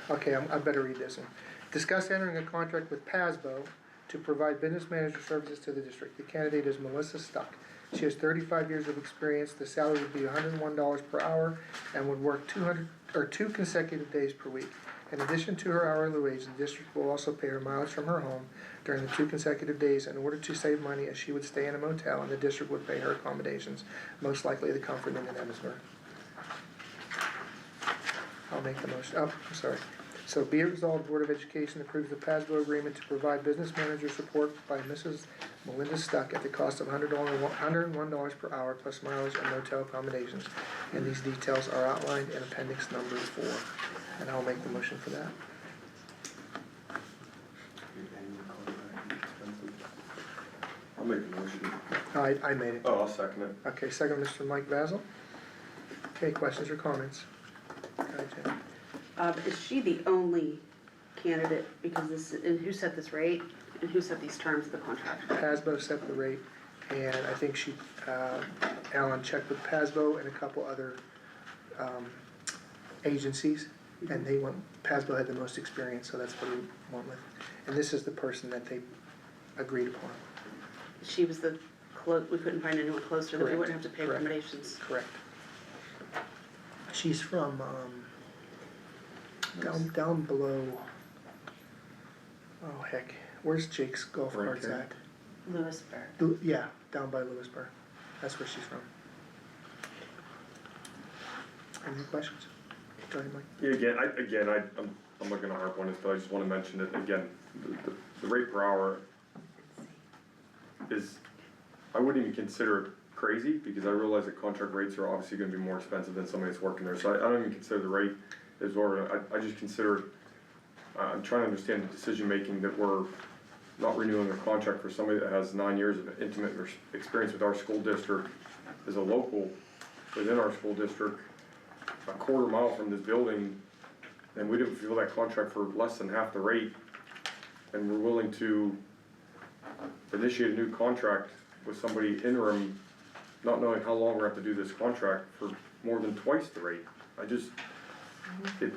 Okay, I better read this one. Discuss entering a contract with Pasbo to provide business manager services to the district. The candidate is Melissa Stuck. She has 35 years of experience. The salary would be $101 per hour and would work 2 consecutive days per week. In addition to her hourly wage, the district will also pay her mileage from her home during the 2 consecutive days in order to save money, as she would stay in a motel and the district would pay her accommodations, most likely the Comfort Inn in Emmitsburg. I'll make the motion. Oh, I'm sorry. So be it resolved, the Board of Education approves the PASBO agreement to provide business manager support by Mrs. Melinda Stuck at the cost of $101 per hour plus mileage and motel accommodations. And these details are outlined in appendix number 4. And I'll make the motion for that. I'll make the motion. I made it. Oh, I'll second it. Okay, second, Mr. Mike Basil. Okay, questions or comments? Go ahead, Jen. Is she the only candidate, because this, and who set this rate, and who set these terms of the contract? PASBO set the rate, and I think Alan checked with PASBO and a couple other agencies, and PASBO had the most experience, so that's what he went with. And this is the person that they agreed upon. She was we couldn't find anyone closer, that we Correct. wouldn't have to pay Correct. accommodations. Correct. She's from, down below, oh heck, where's Jake's golf Right carts here. at? Lewisburg. Yeah, down by Lewisburg. That's where she's from. Any questions? Go ahead, Mike. Yeah, I'm not gonna harp on this, but I just wanna mention it again, the rate per hour is, I wouldn't even consider it crazy, because I realize that contract rates are obviously gonna be more expensive than somebody that's working there, so I don't even consider the rate as lower. I just consider, I'm trying to understand the decision-making that we're not renewing a contract for somebody that has 9 years of intimate experience with our school district, as a local within our school district, a quarter mile from this building, and we didn't fulfill that contract for less than half the rate, and we're willing to initiate a new contract with somebody interim, not knowing how long we're gonna have to do this contract for more than twice the rate. It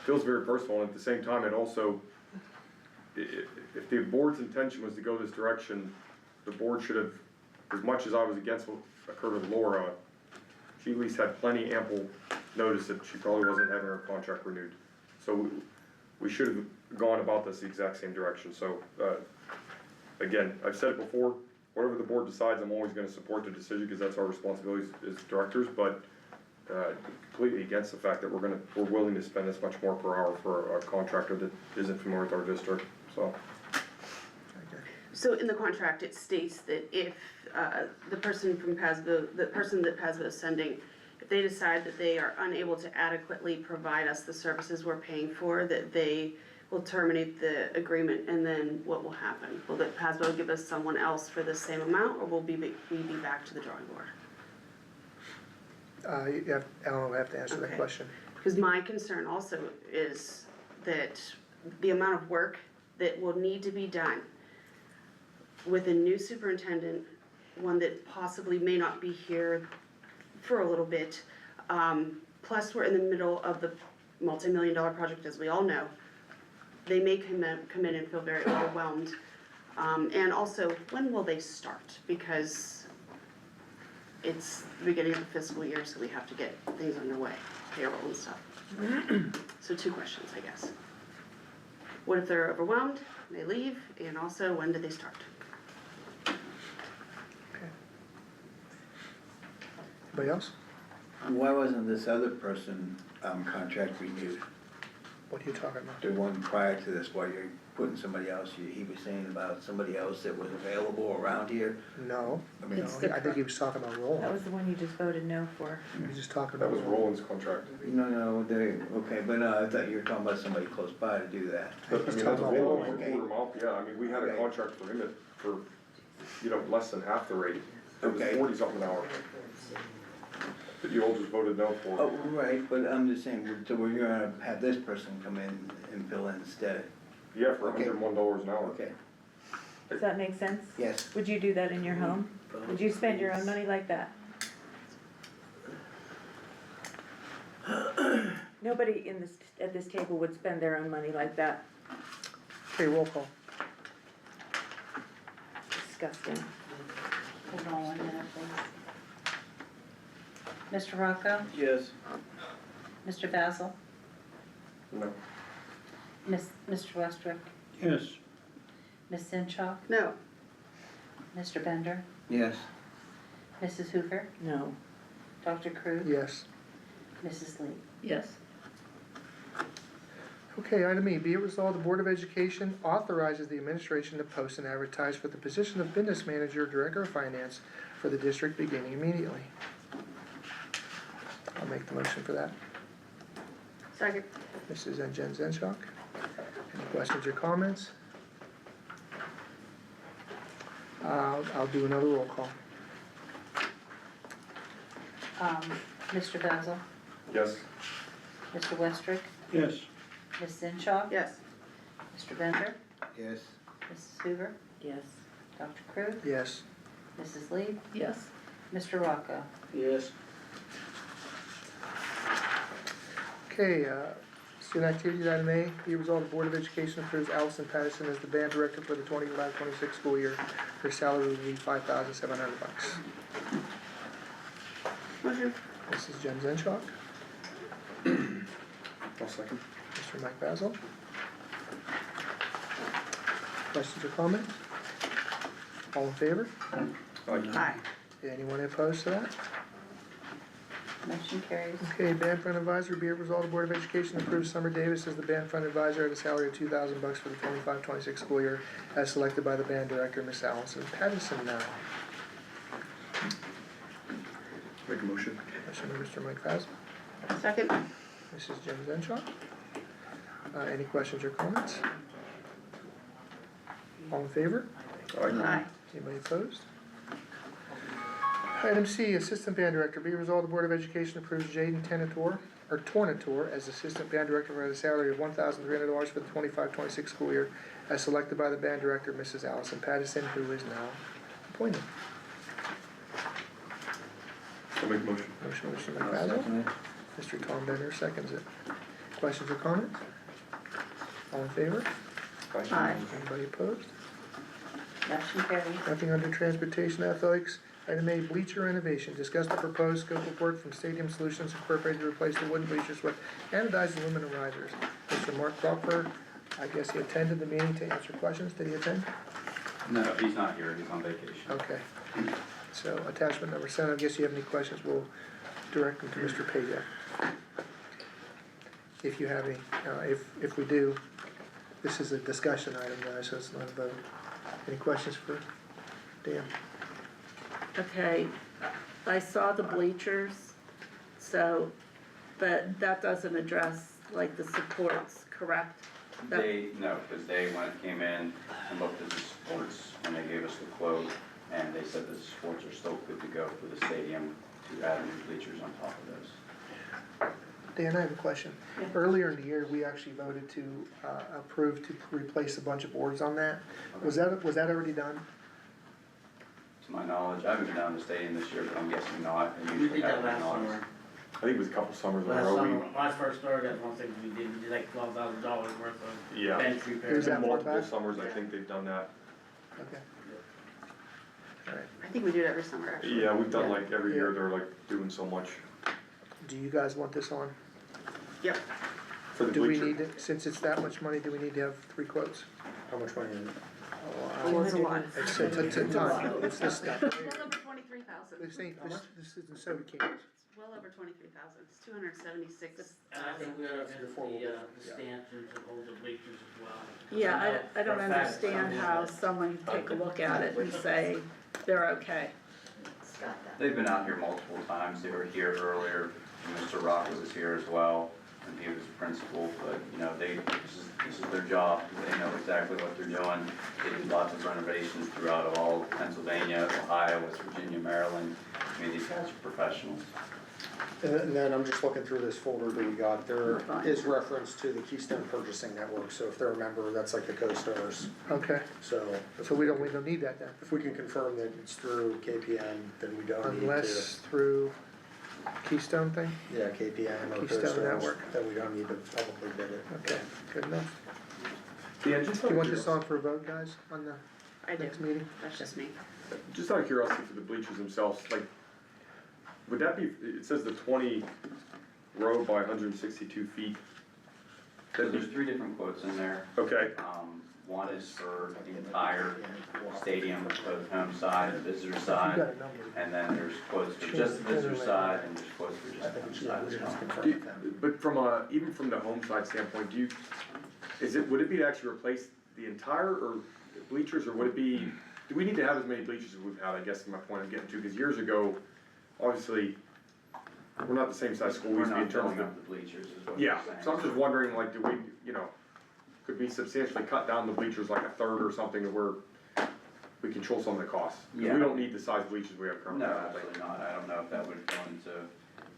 feels very personal, and at the same time, it also, if the board's intention was to go this direction, the board should have, as much as I was against what occurred with Laura, she at least had plenty ample notice that she probably wasn't having her contract renewed. So we should have gone about this the exact same direction, so, again, I've said it before, whatever the board decides, I'm always gonna support the decision, because that's our responsibility as directors, but, completely against the fact that we're willing to spend this much more per hour for a contractor that isn't familiar with our district, so. So in the contract, it states that if the person from PASBO, the person that PASBO is sending, if they decide that they are unable to adequately provide us the services we're paying for, that they will terminate the agreement, and then what will happen? Will the PASBO give us someone else for the same amount, or will we be back to the drawing board? Alan will have to answer that Okay. question. Because my concern also is that the amount of work that will need to be done with a new superintendent, one that possibly may not be here for a little bit, plus we're in the middle of the multi-million-dollar project, as we all know, they may come in and feel very overwhelmed. And also, when will they start? Because it's the beginning of the fiscal year, so we have to get things underway, payroll and stuff. So 2 questions, I guess. What if they're overwhelmed, they leave, and also, when do they start? Anybody else? Why wasn't this other person, contract renewed? What are you talking about? The one prior to this, while you're putting somebody else, he was saying about somebody else that was available around here? No, I mean, It's no, the I think he was talking about That Roland. was the one you just voted no for. He was just talking That about was Roland. Roland's contract. no, okay, but no, I thought you were talking about somebody close by to do that. But, I He's mean, talking that's about Roland, Roland. we ordered him out, yeah, I mean, we had a Okay. contract for him for, less than half the rate. It was Okay. 40-something an hour. That you all just voted no for. Oh, right, but I'm just saying, so we're gonna have this person come in and fill in instead? Yeah, for Okay. $101 an hour. Okay, Does that make sense? yes. Would you do that in your home? Would you spend your own money like that? Nobody at this table would spend their own money like that. Okay, roll call. Disgusting. Hold on 1 minute, please. Mr. Rocco? Yes. Mr. Basil? No. Mr. Westbrook? Yes. Ms. Zenshaw? No. Mr. Bender? Yes. Mrs. Hoover? No. Dr. Crew? Yes. Mrs. Lee? Yes. Okay, item E, be it resolved, the Board of Education authorizes the administration to post and advertise for the position of business manager, director of finance for the district beginning immediately. I'll make the motion for that. Second. Mrs. Jen Zenshaw. Any questions or comments? I'll do another roll call. Mr. Basil? Yes. Mr. Westbrook? Yes. Ms. Zenshaw? Yes. Mr. Bender? Yes. Mrs. Hoover? Yes. Dr. Crew? Yes. Mrs. Lee? Yes. Mr. Rocco? Yes. Okay, student activities, item A, be it resolved, the Board of Education approves Allison Patterson as the band director for the 25-26 school year. Her salary will be $5,700. Motion. Mrs. Jen Zenshaw. I'll second. Mr. Mike Basil. Questions or comments? All in favor? Aye. Anyone opposed to that? Motion carries. Okay, band fund advisor, be it resolved, the Board of Education approves Summer Davis as the band fund advisor at a salary of $2,000 for the 25-26 school year, as selected by the band director, Miss Allison Patterson now. Make a motion. Motion by Mr. Mike Basil. Second. Mrs. Jen Zenshaw. Any questions or comments? All in favor? Aye. Anybody opposed? Item C, Assistant Band Director, be it resolved, the Board of Education approves Jaden Tornator as Assistant Band Director at a salary of $1,300 for the 25-26 school year, as selected by the Band Director, Mrs. Allison Patterson, who is now appointed. I'll make a motion. Motion by Mr. I'll McFazel. second it. Mr. Tom Bender seconds it. Questions or comments? All in favor? Aye. Anybody opposed? Motion carries. Nothing under Transportation Athletics. Item A, bleacher renovation. Discuss the proposed scope of work from Stadium Solutions Incorporated to replace the wooden bleachers with anodized aluminum risers. Mr. Mark Crawford, I guess he attended the meeting to answer questions. Did he attend? No, he's not here, he's on vacation. Okay. So attachment number 7, I guess you have any questions, we'll direct them to Mr. Pajak. If you have any, if we do, this is a discussion item, guys, so it's not a vote. Any questions for Dan? Okay, I saw the bleachers, so, but that doesn't address like the supports, correct? That- No, because they, when it came in and looked at the sports, and they gave us the quote, and they said the sports are still good to go for the stadium to add new bleachers on top of those. Dan, I have a question. Yeah. Earlier in the year, we actually voted to approve to replace a bunch of boards on that. Was that already done? to my knowledge. I haven't been down to the stadium this year, but I'm guessing not. They We usually did have that it in last August. summer. I think it was a couple summers in a Last row. summer, when I first started, that's one thing we did like $12,000 worth of Yeah. bench Who's repairs. that for, Multiple Beth? summers, I think they've done that. Okay. I think we do it every summer, actually. Yeah, we've done like every year, they're like doing so much Do you guys want this on? Yep. for the Do we bleacher. need to, since it's that much money, do we need to have 3 quotes? How much money is it? Well, it's a lot. It's a ton, it's this stuff. Well over 23,000. This ain't, this isn't soda cans. It's well over 23,000. It's 276. And I think we gotta get the Yeah. stanchions and all the bleachers as well. Yeah, I don't For a fact understand some how of someone can take a look at it and say they're okay. It's got that. They've been out here multiple times. They were here earlier. Mr. Rock was here as well, and he was the principal, but, you know, this is their job. They know exactly what they're doing. They do lots of renovations throughout all Pennsylvania, Ohio, West Virginia, Maryland. I mean, these guys are professionals. And then I'm just looking through this folder that we got, there is reference to the Keystone Purchasing Network, so if they're a member, that's like the co-stars. Okay, So so we don't need that then, if we can confirm that it's through KPN, then we don't need to. unless through Keystone thing? Yeah, KPN or Keystone co-stars, Network. then we don't need to publicly bid it. Okay, good enough. Yeah, just Do out you of want this curiosity, on for a vote, guys, on the I do. next meeting? That's just me. just out of curiosity for the bleachers themselves, like, would that be, it says the 20 row by 162 feet. So That'd there's be, 3 different quotes in there. okay, One is for the entire stadium, both home side and visitor You side. got a number. And then there's quotes for just the visitor side, and there's quotes for I just the think home we should, side we as should just well. confirm Do- with them. but from a, even from the home side standpoint, would it be to actually replace the entire, or bleachers, or would it be, do we need to have as many bleachers as we've had, I guess is my point I'm getting to, because years ago, obviously, we're not the same size school we We're used to be in not terms filling of. up the bleachers is what you're Yeah, saying. so I'm just wondering, like, do we, you know, could we substantially cut down the bleachers like a third or something to where we control some of the costs? 'Cause Yeah. we don't need the size bleachers we have currently. No, I don't think. absolutely not. I don't know if that would go into,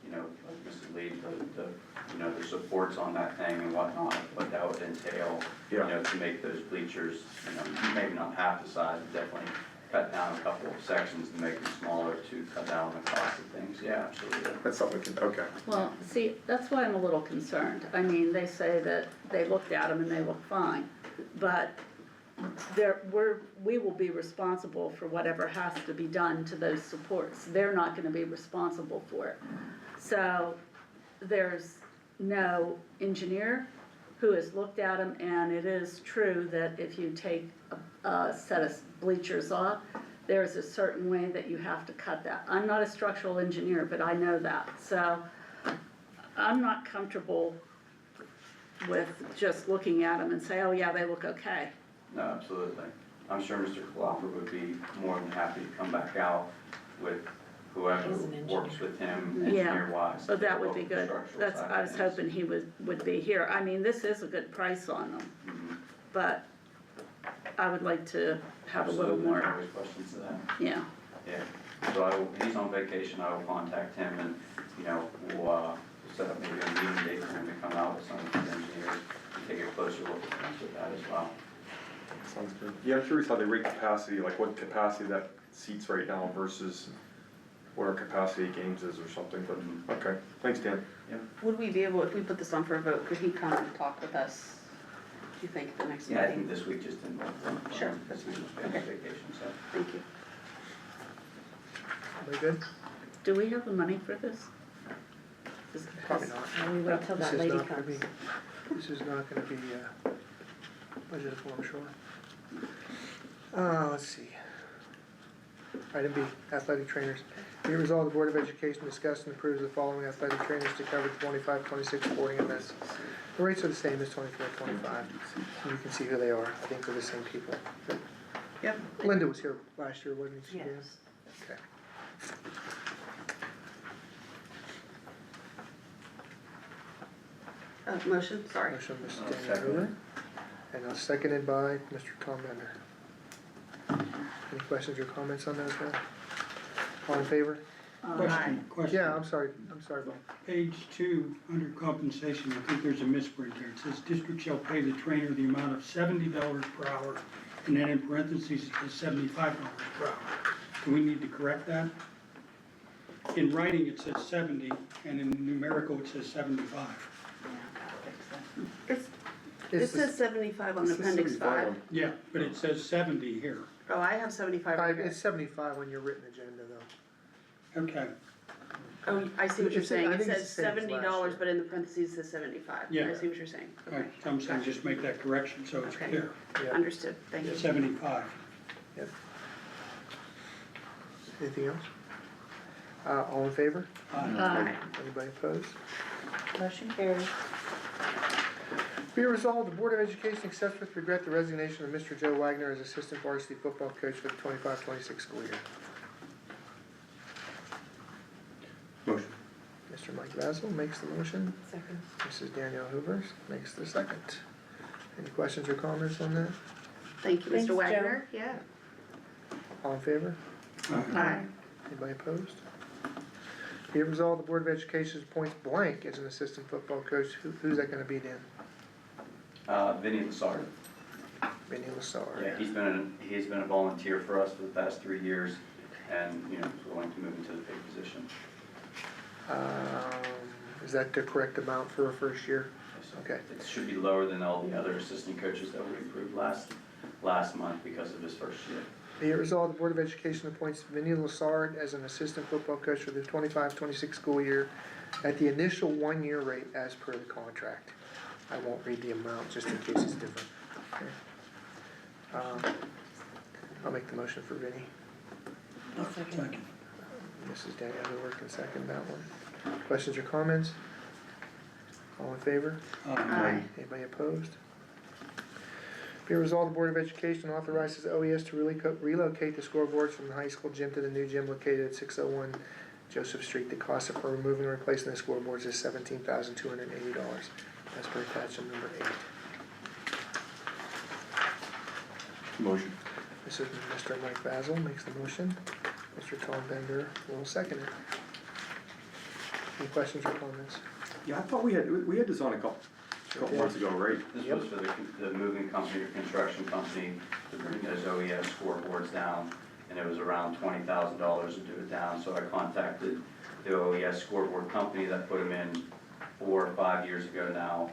you know, like Mrs. Lee, the, you know, the supports on that thing and whatnot, what that would entail, you Yeah. know, to make those bleachers, you know, maybe not half the size, but definitely cut down a couple of sections and make them smaller to cut down on the cost of things. Yeah, absolutely. That's something we can, okay. Well, see, that's why I'm a little concerned. I mean, they say that they looked at them and they look fine, but we will be responsible for whatever has to be done to those supports. They're not gonna be responsible for it. So, there's no engineer who has looked at them, and it is true that if you take a set of bleachers off, there's a certain way that you have to cut that. I'm not a structural engineer, but I know that, so I'm not comfortable with just looking at them and say, oh yeah, they look okay. No, absolutely. I'm sure Mr. Klopper would be more than happy to come back out with whoever He's an engineer. works with him Yeah, engineer-wise. So that would be good. Structural That's, side I of was things. hoping he would be here. I mean, this is a good price on them, Mhm. but I would like to have a little Absolutely. more, Always questions to that. yeah. Yeah, so he's on vacation, I will contact him and, you know, we'll set up maybe a meeting date for him to come out with some of his engineers and take a closer look at things with that as well. Sounds good. Yeah, I'm curious how they rate capacity, like what capacity that seats right now versus what our capacity at games is or something, but, okay, thanks, Dan. Would we be able, if we put this on for a vote, could he come and talk with us, do you think, at the next Yeah, I meeting? think this week just didn't work for him. Sure, This week was Okay. vacation, so. Thank you. We good? Do we have the money for this? Probably not. Well, we wait till This that is lady not gonna comes. be, this is not gonna be, budgeted for, I'm sure. Let's see. Item B, athletic trainers. Be it resolved, the Board of Education discussed and approves the following athletic trainers to cover the 25-26 sporting events. The rates are the same as 24-25. You can see who they are. I think they're the same people. Yep. Linda was here last year, wasn't she? Dan? Yes. Okay. Motion, sorry. Motion, Mrs. I'll Daniel second Miller, and seconded by Mr. Tom Bender. Any questions or comments on those, guys? All in favor? Question. Yeah, I'm sorry, Bob. Page 2, under compensation, I think there's a misprint there. It says district shall pay the trainer the amount of $70 per hour, and then in parentheses, it says $75 per hour. Do we need to correct that? In writing, it says 70, and in numerical, it says 75. It says 75 on appendix 5. Yeah, but it says 70 here. Oh, I have 75 right It's here. 75 on your written agenda though. Okay, Oh, I see what you're It's- saying. I It think it's says the same as last $70, year. but in the parentheses it says 75. Yeah. I see what you're saying. all right, so I'm saying just make that correction so it's Okay. clear. Yeah. Understood, thank you. 75. Anything else? All in favor? Aye. Anybody opposed? Motion carries. Be it resolved, the Board of Education accepts with regret the resignation of Mr. Joe Wagner as assistant varsity football coach for the 25-26 school year. Motion. Mr. Mike Basil makes the motion. Second. Mrs. Danielle Hoover makes the second. Any questions or comments on that? Thank you, Thanks, Mr. Joe. Wagner. Yeah. All in favor? Aye. Anybody opposed? Be it resolved, the Board of Education appoints blank as an assistant football coach. Who's that gonna be then? Vinny Lassard. Vinny Lassard. Yeah, he's been a volunteer for us for the past 3 years, and, you know, is willing to move into the paid position. Is that the correct amount for a first year? So Okay. It should be lower than all the other assistant coaches that we approved last month because of his first year. Be it resolved, the Board of Education appoints Vinny Lassard as an assistant football coach for the 25-26 school year at the initial 1-year rate as per the contract. I won't read the amount just in case it's different. Okay. I'll make the motion for Vinny. Second. Mrs. Danielle Hoover can second that one. Questions or comments? All in favor? Aye. Anybody opposed? Be it resolved, the Board of Education authorizes OES to relocate the scoreboards from the high school gym to the new gym located at 601 Joseph Street. The cost for removing and replacing the scoreboards is $17,280, as per attachment number 8. Motion. This is Mr. Mike Basil makes the motion. Mr. Tom Bender will second it. Any questions or comments? Yeah, I thought we had this on a couple months ago, right? This was for the moving company or construction company to bring those OES scoreboards down, and it was around $20,000 to do it down, so I contacted the OES scoreboard company that put them in 4 or 5 years ago now,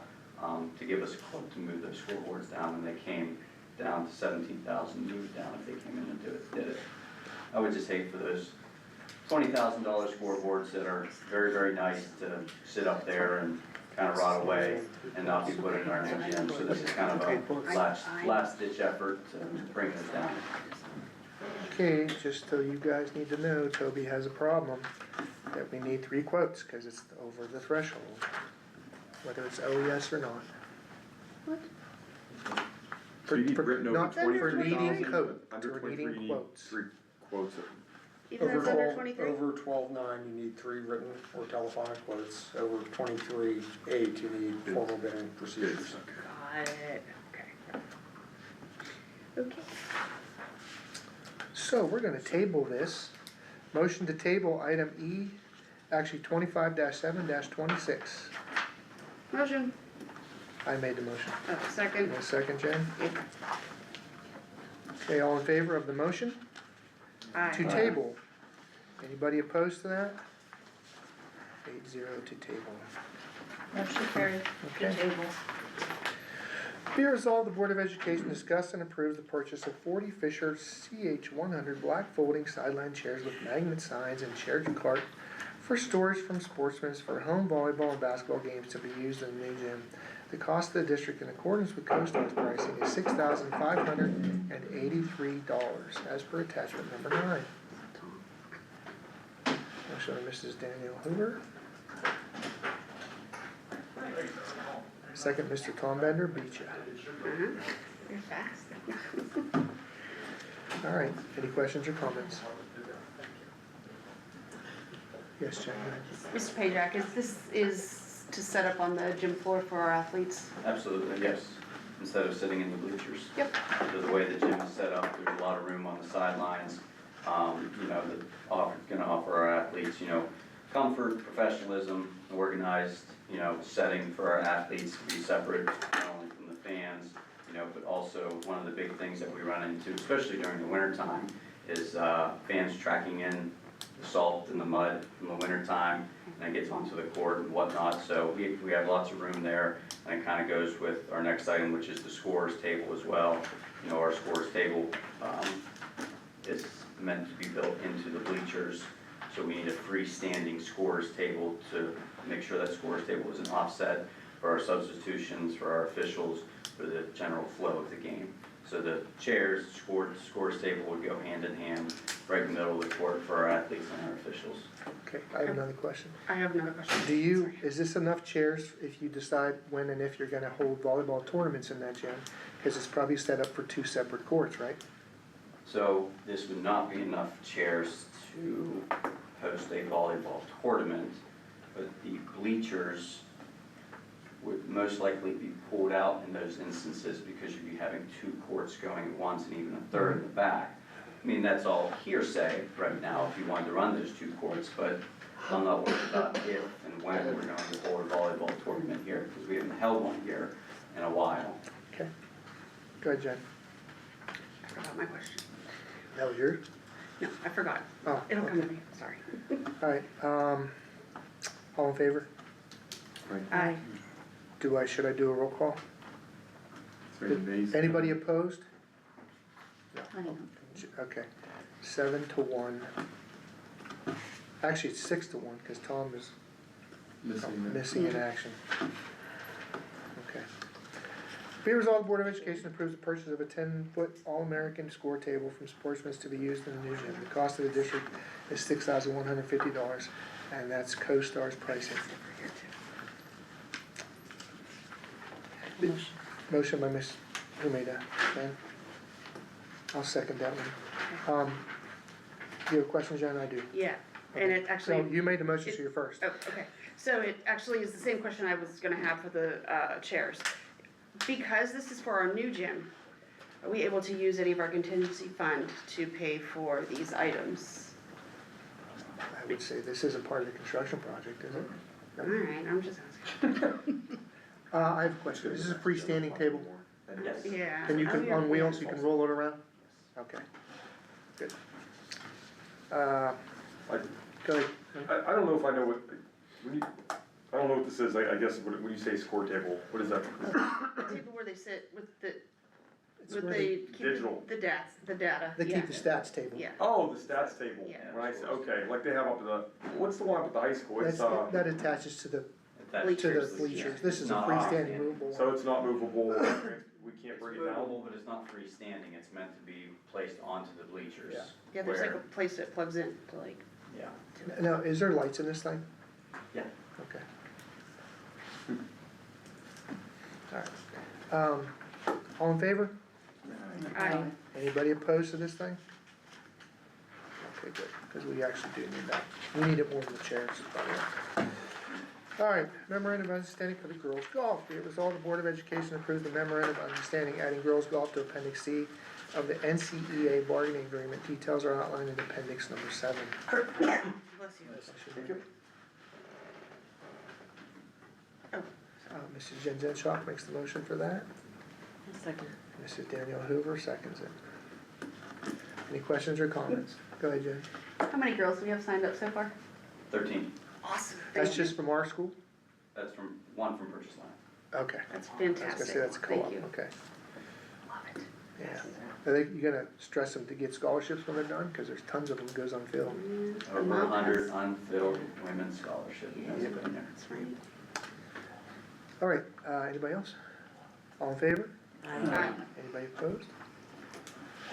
to give us a quote to move those scoreboards down, and they came down to $17,000 to move it down if they came in and did it. I would just hate for those $20,000 scoreboards that are very, very nice to sit up there and kind of rot away and not be put in our new gym. So this is kind of a last ditch effort to bring this down. Okay, just so you guys need to know, Toby has a problem that we need 3 quotes because it's over the threshold, whether it's OES or not. What? So you need written over Not for 23,000, needing code, under for 23, needing you need quotes. 3 quotes. Even though it's under 23? Over 12.9, you need 3 written or telephonic quotes. Over 23.8, you need formal bidding procedures. Got it, okay. Okay. So we're gonna table this. Motion to table item E, actually 25-7-26. Motion. I made the motion. Oh, second. One second, Jen. Okay, all in favor of the motion? Aye. To table. Anybody opposed to that? 8-0 to table. Motion carries. Okay. Table. Be resolved, the Board of Education discuss and approve the purchase of 40 Fisher CH100 black folding sideline chairs with magnet signs and chair to cart for storage from sportsmen for home volleyball and basketball games to be used in the new gym. The cost of the district in accordance with CoStar's pricing is $6,583 as per attachment number 9. Motion by Mrs. Danielle Hoover. Second, Mr. Tom Bender, beat ya. You're fast. All right, any questions or comments? Yes, Jen, go ahead. Mr. Pajak, is to set up on the gym floor for our athletes? Absolutely, yes. Instead of sitting in the bleachers. Yep. So the way the gym is set up, there's a lot of room on the sidelines. You know, gonna offer our athletes, you know, comfort, professionalism, organized, you know, setting for our athletes to be separate, not only from the fans, you know, but also one of the big things that we run into, especially during the winter time, is fans tracking in the salt and the mud in the winter time, and it gets onto the court and whatnot. So we have lots of room there, and it kind of goes with our next item, which is the scorers table as well. You know, our scorers table is meant to be built into the bleachers, so we need a freestanding scorers table to make sure that scorers table isn't offset for our substitutions, for our officials, for the general flow of the game. So the chairs, scorers table would go hand in hand, right in the middle of the court for our athletes and our officials. Okay, I have another question. I have another question. Do you, is this enough chairs if you decide when and if you're gonna hold volleyball tournaments in that gym? Cause it's probably set up for 2 separate courts, right? So this would not be enough chairs to host a volleyball tournament, but the bleachers would most likely be pulled out in those instances because you'd be having 2 courts going at once and even a third in the back. I mean, that's all hearsay right now if you wanted to run those 2 courts, but I'm not worried about if and when we're going to hold a volleyball tournament here, because we haven't held one here in a while. Okay. Go ahead, Jen. I forgot my question. That was yours? No, I forgot. Oh, It'll come okay. to me, sorry. Alright, all in favor? Aye. Should I do a roll call? Anybody opposed? I don't. Okay, 7-1. Actually, it's 6-1, cause Tom is missing in action. Okay. Be resolved, the Board of Education approves the purchase of a 10-foot All-American score table from Sportsman's to be used in the new gym. The cost of the district is $6,150, and that's CoStar's pricing. Motion by Ms., who made that, Ben? I'll second that one. You have questions, Jen? I do. Yeah, and it actually. No, you made the motion, so you're first. Oh, okay. So it actually is the same question I was gonna have for the chairs. Because this is for our new gym, are we able to use any of our contingency fund to pay for these items? I would say this isn't part of the construction project, is it? Alright, I'm just asking. I have a question. Is this a freestanding table? Yes. Yeah. And you can, on wheels, you can roll it around? Okay, good. Go ahead. I don't know if I know what, I don't know what this is, I guess when you say score table, what is that? The table where they sit with the, It's with where the, keep Digital. the data. They yeah. keep the stats table. Yeah. Oh, the stats table, Yeah. when I say, okay, like they have up at the, what's the one up at the high school, it's, That attaches to the Bleachers. bleachers. This is a Not freestanding freestanding. movable so one. it's not movable, we can't It's bring it down? movable, but it's not freestanding, it's meant to be placed onto the bleachers. Yeah. Yeah, there's like a where- place that plugs in to like. Yeah. Now, is there lights in this thing? Yeah. Okay. Alright. All in favor? Aye. Anybody opposed to this thing? Okay, good, because we actually do need that. We need it more than the chairs, by the way. Alright, memorandum of understanding for the girls' golf. Be it resolved, the Board of Education approves the memorandum of understanding adding girls' golf to Appendix C of the NCEA bargaining agreement. Details are outlined in Appendix number 7. Bless you. Mrs. Jen Zenshaw makes the motion for that. Second. Mrs. Danielle Hoover seconds it. Any questions or comments? Go ahead, Jen. How many girls do we have signed up so far? 13, Awesome. That's just from our school? that's from purchase line. Okay. That's I was gonna fantastic. say that's a co-op, Thank you. okay. Love it. Yeah. Are you gonna stress them to get scholarships when they're done? Cause there's tons of them goes unfilled. Over Mom 100 has- unfilled women's scholarship has Yeah. been there. That's right. Alright, anybody else? All in favor? Aye. Anybody opposed?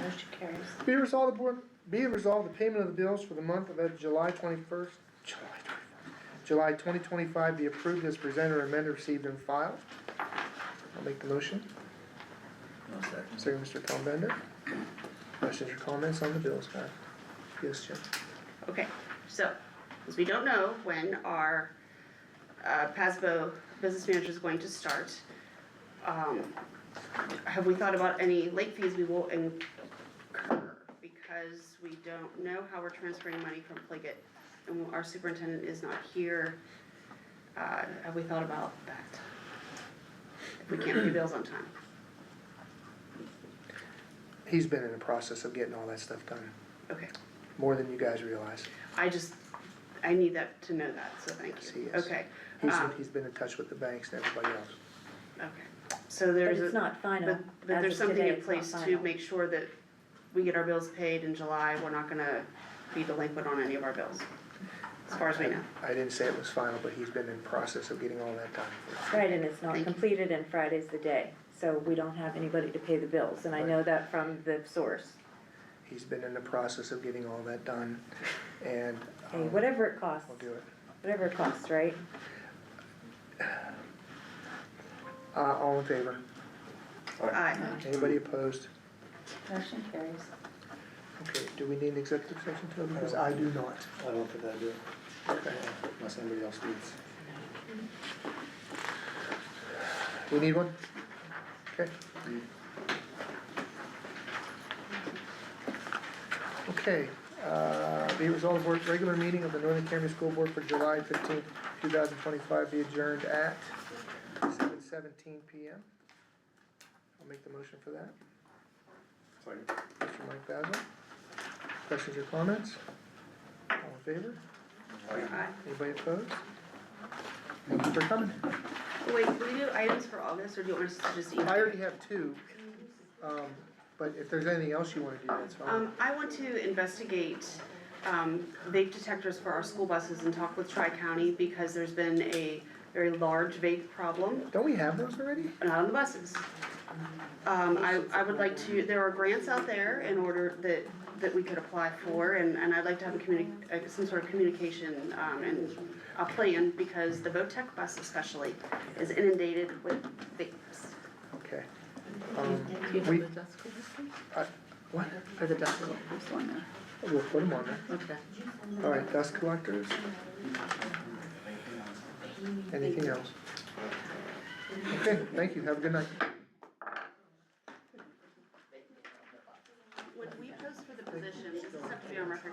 Motion carries. Be it resolved, the board, be it resolved, the payment of the bills for the month of July 2025 be approved as presented or amended, received and filed. I'll make the motion. No second. Second, Mr. Tom Bender. Questions or comments on the bills, Pat? Yes, Jim? Okay, so, as we don't know when our PASBO business manager is going to start, have we thought about any late fees we will incur? Because we don't know how we're transferring money from Pliget, and our superintendent is not here. Have we thought about that? If we can't pay bills on time? He's been in the process of getting all that stuff done. Okay, more than you guys realize. I need that, to know that, so thank Yes, he you. is. Okay, He's been in touch with the banks and everybody else. okay. So But there's it's a, not final. but As there's of something today, in it's not place to final. make sure that we get our bills paid in July, we're not gonna be delinquent on any of our bills, as far as we know. I didn't say it was final, but he's been in process of getting all that done. Right, and it's not Thank you. completed and Friday's the day, so we don't have anybody to pay the bills, and I know that from the source. He's been in the process of getting all that done, and. Hey, whatever it costs, We'll do it. whatever it costs, right? All in favor? Aye. Anybody opposed? Motion carries. Okay, do we need an executive session too? Because I do not. I don't think I do, Okay. unless anybody else needs. We need one? Okay. Okay, be it resolved, board regular meeting of the Northern Cambria School Board for July 15th, 2025 be adjourned at 7:17 PM. I'll make the motion for that. Second. Mr. Mike Basil. Questions or comments? All in favor? Aye. Anybody opposed? Thank you for coming. Wait, do we do items for August, or do you want us to just email? I already have two, but if there's anything else you wanna do, that's fine. I want to investigate, vape detectors for our school buses and talk with Tri-County, because there's been a very large vape problem, Don't we have those already? not on the buses. I would like to, there are grants out there in order that we could apply for, and I'd like to have some sort of communication, and a plan, because the VOTEC bus especially is inundated with vapes. Okay. Do you have We- the desk collectors? What? Or the desk collectors on there? We'll put them on there. Okay. All right, dust collectors. Anything else? Okay, thank you, have a good night. When we post for the position, this is have to be on record,